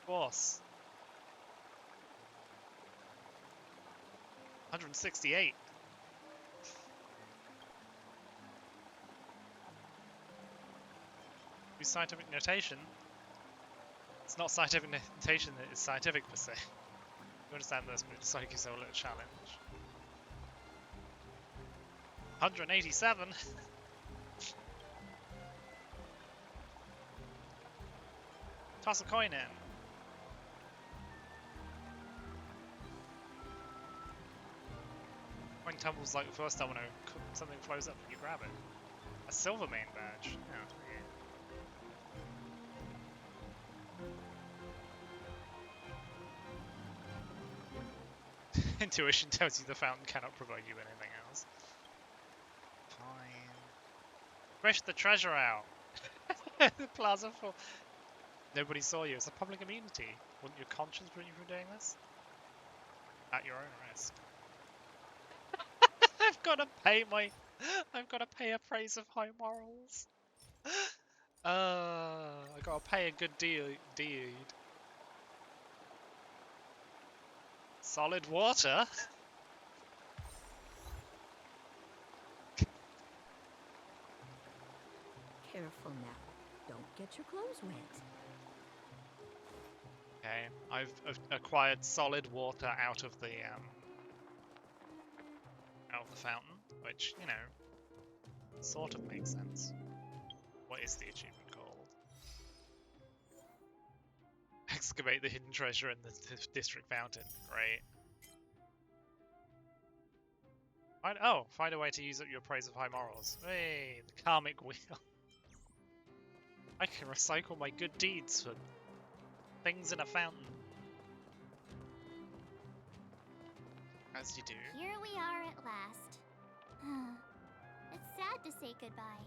Boss. 168. Use scientific notation. It's not scientific notation that is scientific per se. You understand this, but it's like yourself a little challenge. 187. Toss a coin in. Coin tumbles like the first domino. Something flows up and you grab it. A silver main badge. Yeah. Intuition tells you the fountain cannot provide you anything else. Fine. Fresh the treasure out. The plaza full. Nobody saw you. It's a public immunity. Wouldn't your conscience prevent you from doing this? At your own risk. I've got to pay a praise of high morals. I got to pay a good deed. Solid water? Careful now. Don't get your clothes wet. Okay, I've acquired solid water out of the fountain, which, you know, sort of makes sense. What is the achievement called? Excavate the hidden treasure in the district fountain. Great. Find a way to use up your praise of high morals. Hey, the karmic wheel. I can recycle my good deeds for things in a fountain. As you do. Here we are at last. It's sad to say goodbye.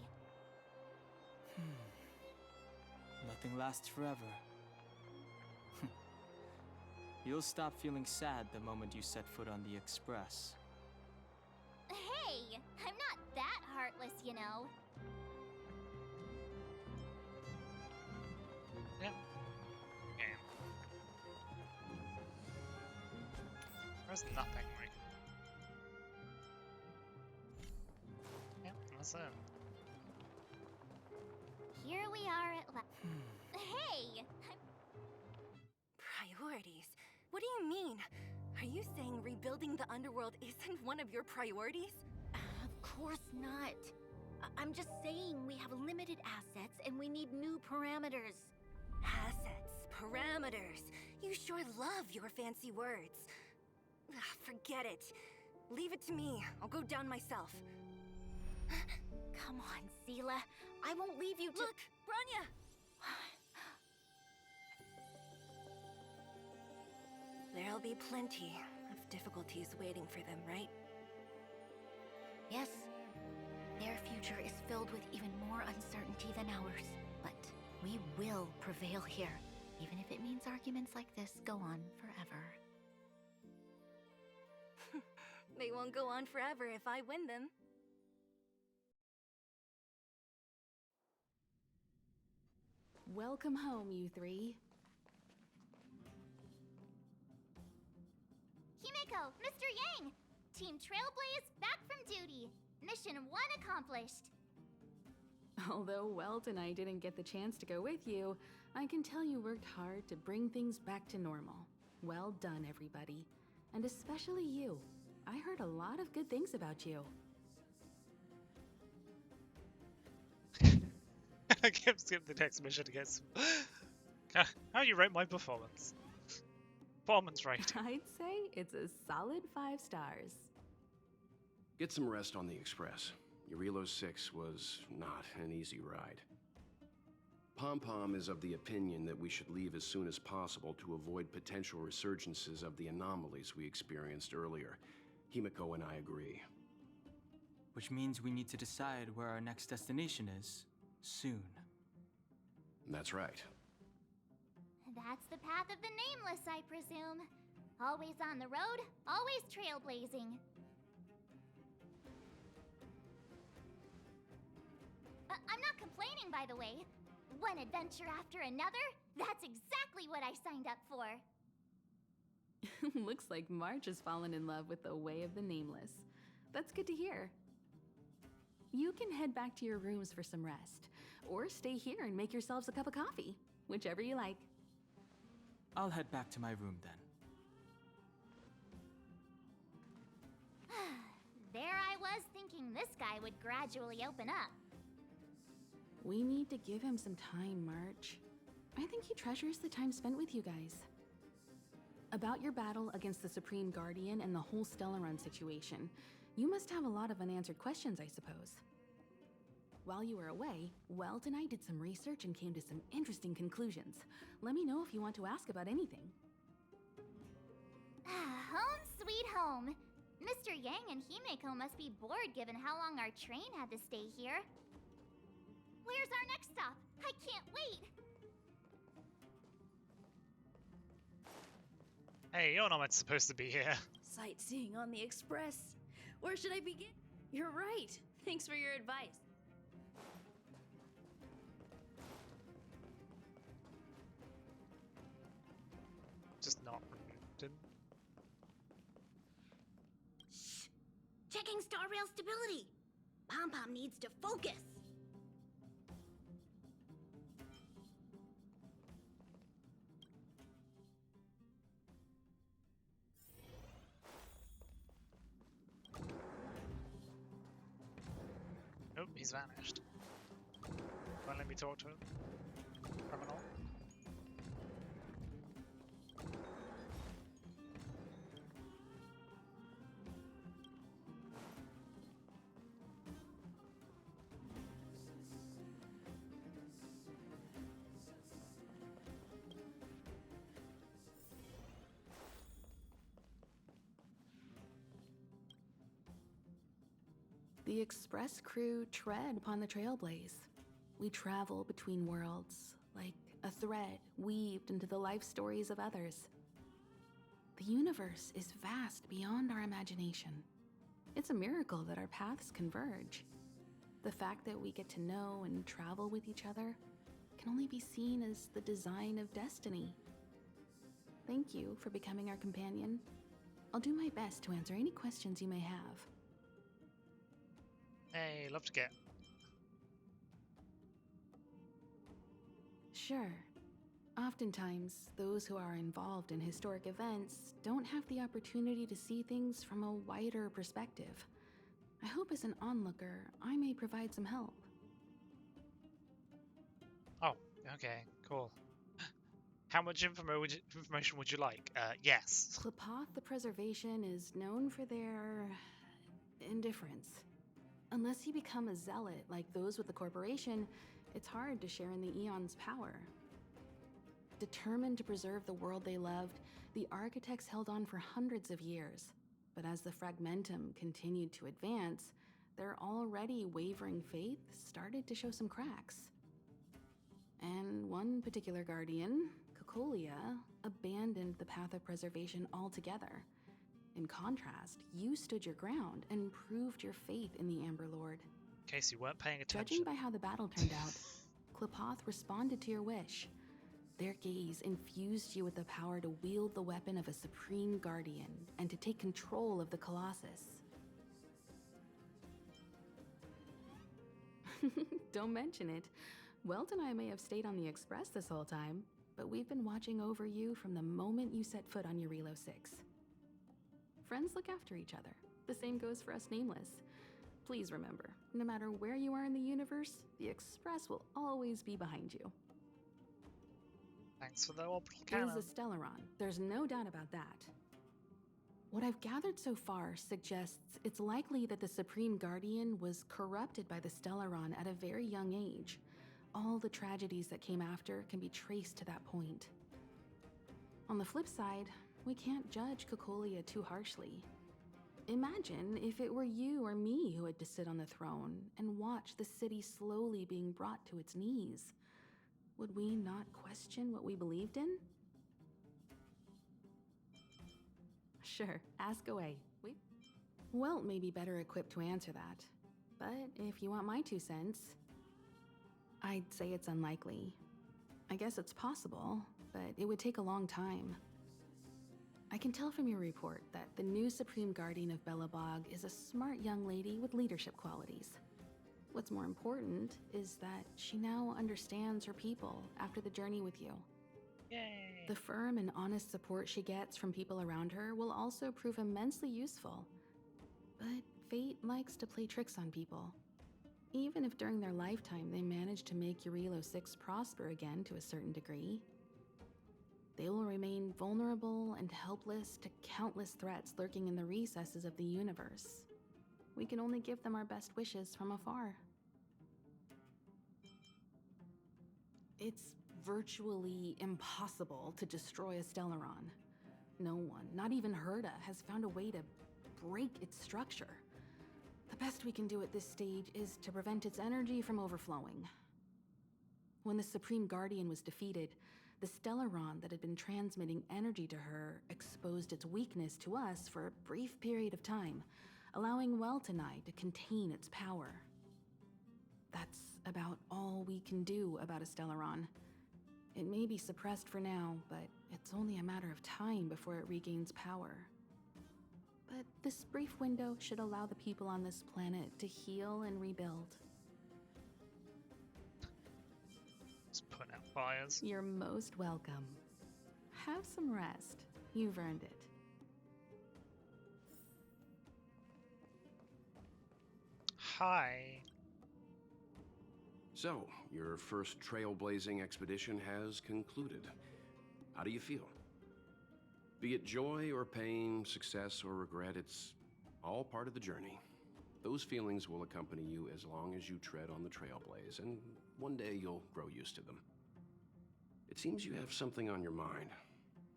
Nothing lasts forever. You'll stop feeling sad the moment you set foot on the express. Hey, I'm not that heartless, you know. Yep. Okay. There's nothing like. Yep, that's it. Here we are at last. Hey! Priorities? What do you mean? Are you saying rebuilding the underworld isn't one of your priorities? Of course not. I'm just saying we have limited assets and we need new parameters. Assets, parameters. You sure love your fancy words. Forget it. Leave it to me. I'll go down myself. Come on, Seela. I won't leave you to— Look, Bronya! There'll be plenty of difficulties waiting for them, right? Yes. Their future is filled with even more uncertainty than ours. But we will prevail here, even if it means arguments like this go on forever. They won't go on forever if I win them. Welcome home, you three. Himeko, Mr. Yang! Team Trailblaze back from duty. Mission 1 accomplished. Although Welt and I didn't get the chance to go with you, I can tell you worked hard to bring things back to normal. Well done, everybody. And especially you. I heard a lot of good things about you. Skip the next mission to get some... How you rate my performance? Performance rating. I'd say it's a solid 5 stars. Get some rest on the Express. Eurilo 6 was not an easy ride. Pom-Pom is of the opinion that we should leave as soon as possible to avoid potential resurgences of the anomalies we experienced earlier. Himiko and I agree. Which means we need to decide where our next destination is, soon. That's right. That's the path of the Nameless, I presume. Always on the road, always trailblazing. I'm not complaining, by the way. One adventure after another, that's exactly what I signed up for. Looks like March has fallen in love with the way of the Nameless. That's good to hear. You can head back to your rooms for some rest, or stay here and make yourselves a cup of coffee, whichever you like. I'll head back to my room then. There I was thinking this guy would gradually open up. We need to give him some time, March. I think he treasures the time spent with you guys. About your battle against the Supreme Guardian and the whole Stellaron situation, you must have a lot of unanswered questions, I suppose. While you were away, Welt and I did some research and came to some interesting conclusions. Let me know if you want to ask about anything. Home sweet home. Mr. Yang and Himeko must be bored given how long our train had to stay here. Where's our next stop? I can't wait! Hey, you're not supposed to be here. Sightseeing on the Express. Where should I begin? You're right. Thanks for your advice. Just not. Shh! Checking star rail stability. Pom-Pom needs to focus. Oh, he's vanished. Won't let me talk to him. Criminal. The Express crew tread upon the trailblaze. We travel between worlds, like a thread weaved into the life stories of others. The universe is vast beyond our imagination. It's a miracle that our paths converge. The fact that we get to know and travel with each other can only be seen as the design of destiny. Thank you for becoming our companion. I'll do my best to answer any questions you may have. Hey, love to get. Sure. Oftentimes, those who are involved in historic events don't have the opportunity to see things from a wider perspective. I hope as an onlooker, I may provide some help. Oh, okay, cool. How much information would you like? Yes. Clepoth the Preservation is known for their indifference. Unless you become a zealot like those with the corporation, it's hard to share in the Aeon's power. Determined to preserve the world they loved, the architects held on for hundreds of years. But as the Fragmentum continued to advance, their already wavering faith started to show some cracks. And one particular guardian, Cocolia, abandoned the path of preservation altogether. In contrast, you stood your ground and proved your faith in the Amber Lord. In case you weren't paying attention. Judging by how the battle turned out, Clepoth responded to your wish. Their gaze infused you with the power to wield the weapon of a supreme guardian and to take control of the Colossus. Don't mention it. Welt and I may have stayed on the Express this whole time, but we've been watching over you from the moment you set foot on Eurilo 6. Friends look after each other. The same goes for us Nameless. Please remember, no matter where you are in the universe, the Express will always be behind you. Thanks for the orbital It cannon. is a Stellaron. There's no doubt about that. What I've gathered so far suggests it's likely that the Supreme Guardian was corrupted by the Stellaron at a very young age. All the tragedies that came after can be traced to that point. On the flip side, we can't judge Cocolia too harshly. Imagine if it were you or me who had to sit on the throne and watch the city slowly being brought to its knees. Would we not question what we believed in? Sure, ask away. Welt may be better equipped to answer that. But if you want my 2 cents, I'd say it's unlikely. I guess it's possible, but it would take a long time. I can tell from your report that the new Supreme Guardian of Belobog is a smart young lady with leadership qualities. What's more important is that she now understands her people after the journey with you. Yay! The firm and honest support she gets from people around her will also prove immensely useful. But fate likes to play tricks on people. Even if during their lifetime they manage to make Urilo 6 prosper again to a certain degree, they will remain vulnerable and helpless to countless threats lurking in the recesses of the universe. We can only give them our best wishes from afar. It's virtually impossible to destroy a Stellaron. No one, not even Herda, has found a way to break its structure. The best we can do at this stage is to prevent its energy from overflowing. When the Supreme Guardian was defeated, the Stellaron that had been transmitting energy to her exposed its weakness to us for a brief period of time, allowing Welt and I to contain its power. That's about all we can do about a Stellaron. It may be suppressed for now, but it's only a matter of time before it regains power. But this brief window should allow the people on this planet to heal and rebuild. Just putting out fires. You're most welcome. Have some rest. You've earned it. Hi. So, your first trailblazing expedition has concluded. How do you feel? Be it joy or pain, success or regret, it's all part of the journey. Those feelings will accompany you as long as you tread on the trailblaze, and one day you'll grow used to them. It seems you have something on your mind.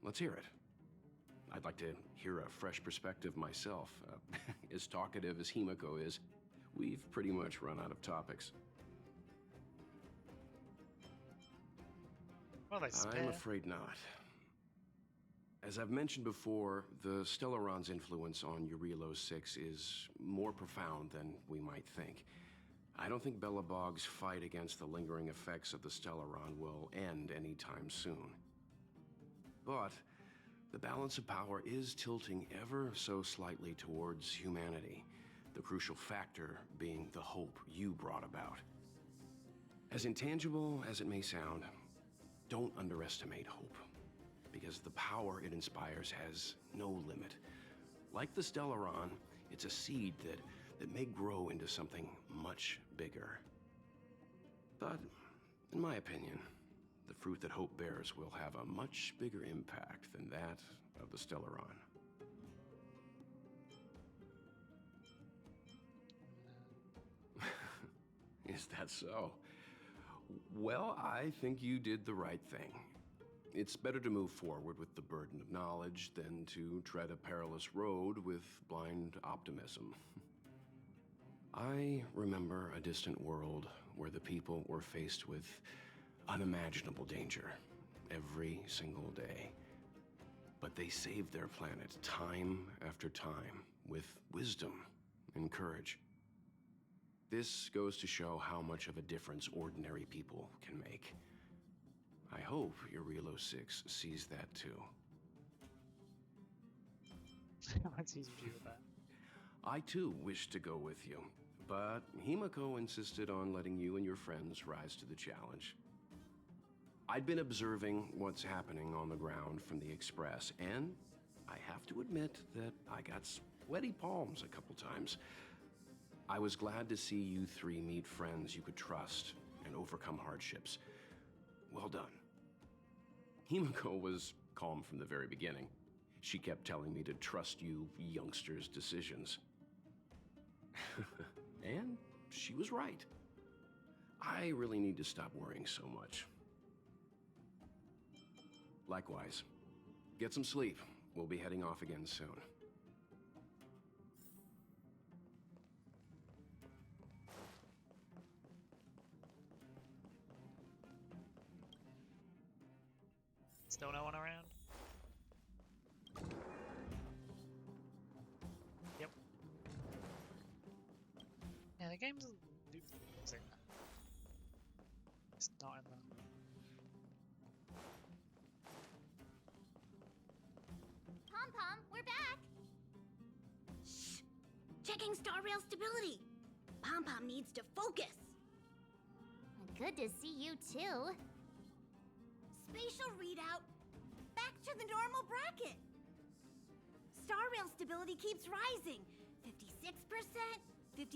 Let's hear it. I'd like to hear a fresh perspective myself. As talkative as Himiko is, we've pretty much run out of topics. Well, they spare. I'm afraid not. As I've mentioned before, the Stellaron's influence on Urilo 6 is more profound than we might think. I don't think Belobog's fight against the lingering effects of the Stellaron will end anytime soon. But the balance of power is tilting ever so slightly towards humanity, the crucial factor being the hope you brought about. As intangible as it may sound, don't underestimate hope, because the power it inspires has no limit. Like the Stellaron, it's a seed that may grow into something much bigger. But, in my opinion, the fruit that hope bears will have a much bigger impact than that of the Stellaron. Is that so? Well, I think you did the right thing. It's better to move forward with the burden of knowledge than to tread a perilous road with blind optimism. I remember a distant world where the people were faced with unimaginable danger every single day. But they saved their planet time after time with wisdom and courage. This goes to show how much of a difference ordinary people can make. I hope Urilo 6 sees that too. What's his view of that? I too wish to go with you, but Himiko insisted on letting you and your friends rise to the challenge. I'd been observing what's happening on the ground from the Express, and I have to admit that I got sweaty palms a couple times. I was glad to see you three meet friends you could trust and overcome hardships. Well done. Himiko was calm from the very beginning. She kept telling me to trust you youngsters' decisions. And she was right. I really need to stop worrying so much. Likewise. Get some sleep. We'll be heading off again soon. Still no one around? Yep. Yeah, the game doesn't do music. It's not in the... Pom-Pom, we're back! Shh! Checking star rail stability! Pom-Pom needs to focus! Good to see you too. Spatial readout back to the normal bracket. Star rail stability keeps rising. 56%, 57%.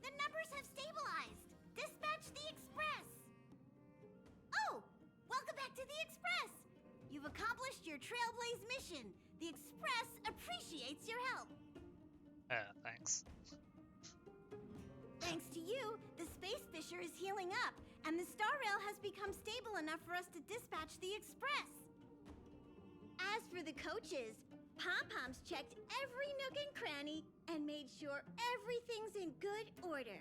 The numbers have stabilized. Dispatch the Express. Oh, welcome back to the Express. You've accomplished your Trailblaze mission. The Express appreciates your help. Thanks. Thanks to you, the space fissure is healing up, and the star rail has become stable enough for us to dispatch the Express. As for the coaches, Pom-Pom's checked every nook and cranny and made sure everything's in good order.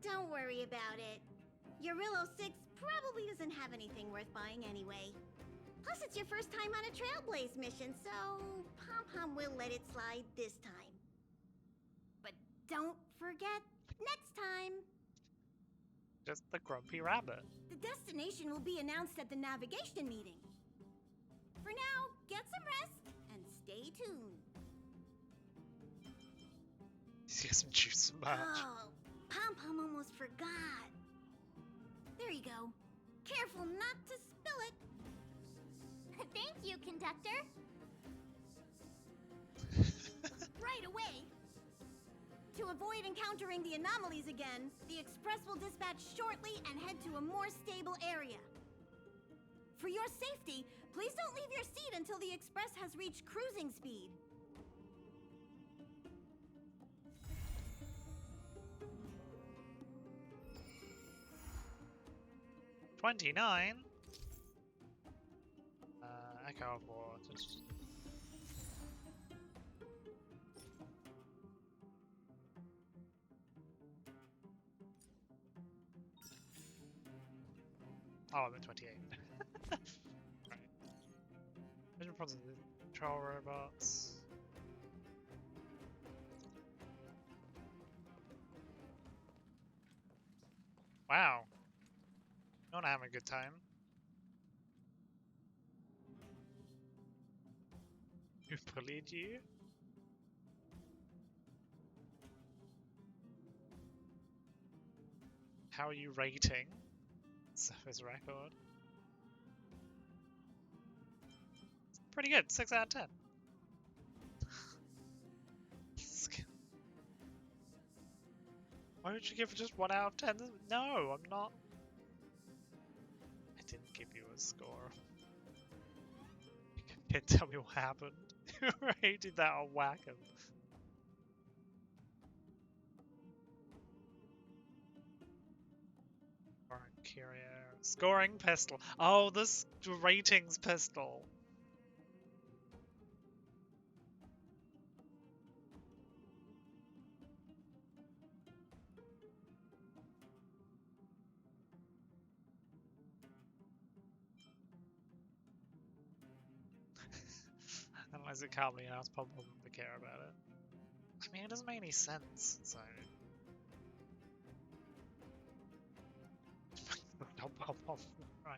Don't worry about it. Eurillo 6 probably doesn't have anything worth buying anyway. Plus, it's your first time on a Trailblaze mission, so Pom-Pom will let it slide this time. But don't forget, next time! Just the grumpy rabbit. The destination will be announced at the navigation meeting. For now, get some rest and stay tuned. He hasn't juiced so much. Oh, Pom-Pom almost forgot. There you go. Careful not to spill it. Thank you, conductor. Right away. To avoid encountering the anomalies again, the Express will dispatch shortly and head to a more stable area. For your safety, please don't leave your seat until the Express has reached cruising speed. $29. Echo Board. Oh, I'm at 28. Right. Vision problems with control robots. Wow. You're not having a good time. Who bullied you? How are you rating? Surface record. Pretty good, 6 out of 10. Why would you give it just 1 out of 10? No, I'm not. I didn't give you a score. You can't tell me what happened. You rated that on Wacom. Scoring pistol. Oh, this ratings pistol. Unless it can't be asked, probably wouldn't care about it. I mean, it doesn't make any sense, so... I'll pop off, right.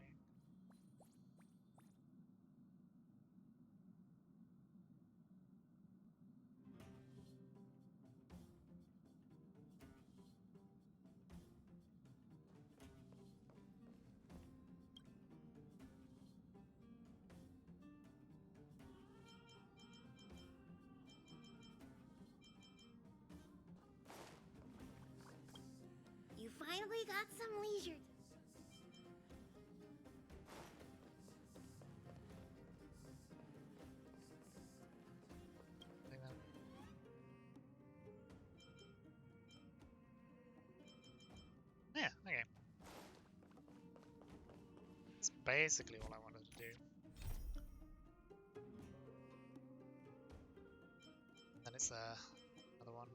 got some leisure. Yeah, okay. That's basically all I wanted to do. Then it's another one.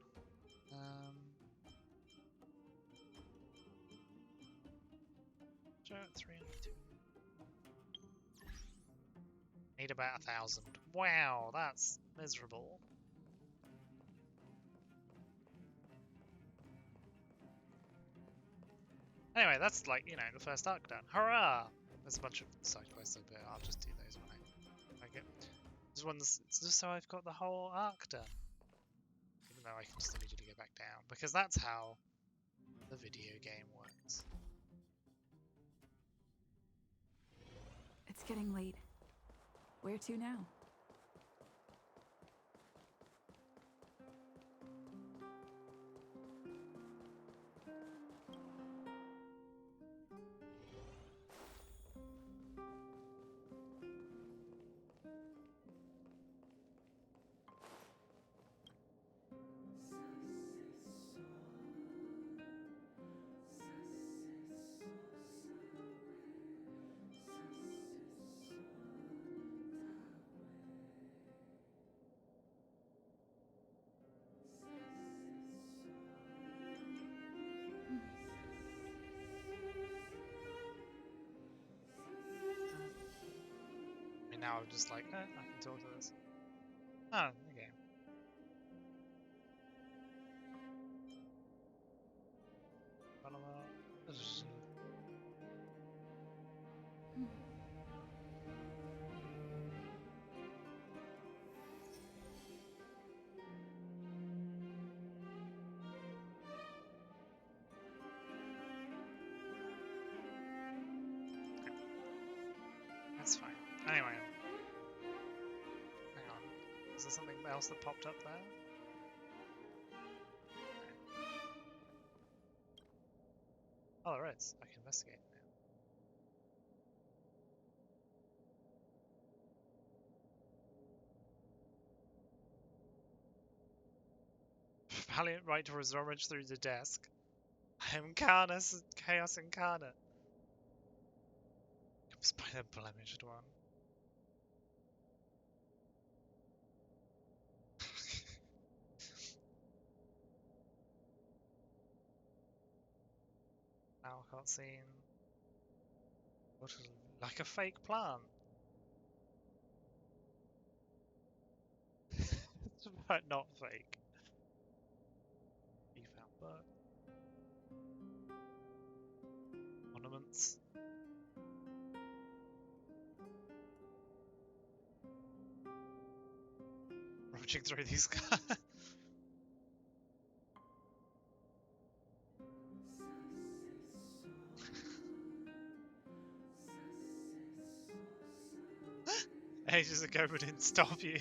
Sure, 302. Need about 1,000. Wow, that's miserable. Anyway, that's like, you know, the first arc done. Hurrah! There's a bunch of side quests up here. I'll just do those when I get. This one's it's just so I've got the whole arc done. Even though I can just immediately go back down. Because that's how the video game works. It's getting late. Where to now? Now I'm just like, I can talk to this. Oh, okay. That's fine. Anyway. Hang on. Is there something else that popped up there? Oh, there is. I can investigate now. Valiant Writer has rummaged through the desk. I am Chaos Incarnate. Comes by the blemished one. Now I can't see. What is like a fake plant? It's about not fake. You found book. Ornaments. Rummaging through these guys. Ages ago, but didn't stop you.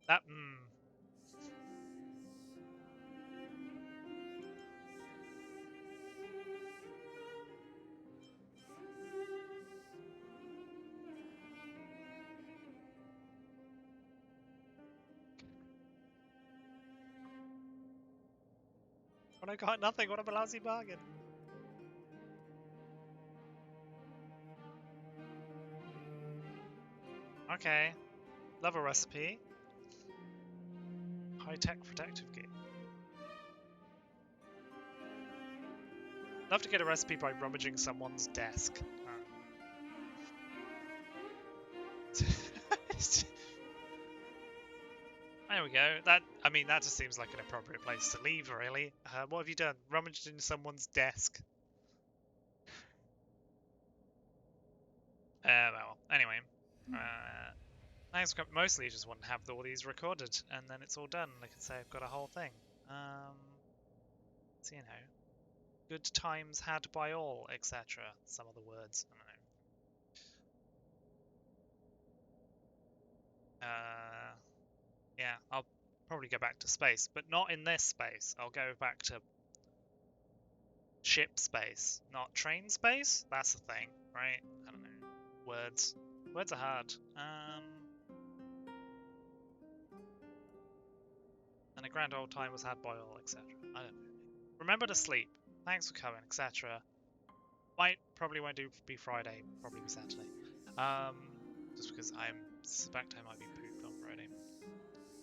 That When I got nothing, what a lousy bargain. Okay. Love a recipe. High-tech protective gear. Love to get a recipe by rummaging someone's desk. There we go. That just seems like an appropriate place to leave, really. What have you done? Rummaged in someone's desk. Well, anyway. Mostly just want to have all these recorded, and then it's all done. I can say I've got a whole thing. So, you know, good times had by all, etc. Some other words. I don't know. Yeah, probably go back to space, but not in this space. I'll go back to ship space, not train space. That's the thing, right? I don't know. Words are hard. And a grand old time was had by all, etc. I don't know. Remember to sleep. Thanks for coming, etc. Probably won't be Friday. Probably be Saturday. Just because I suspect I might be pooped on Friday.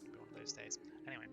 Maybe one of those days. Anyway.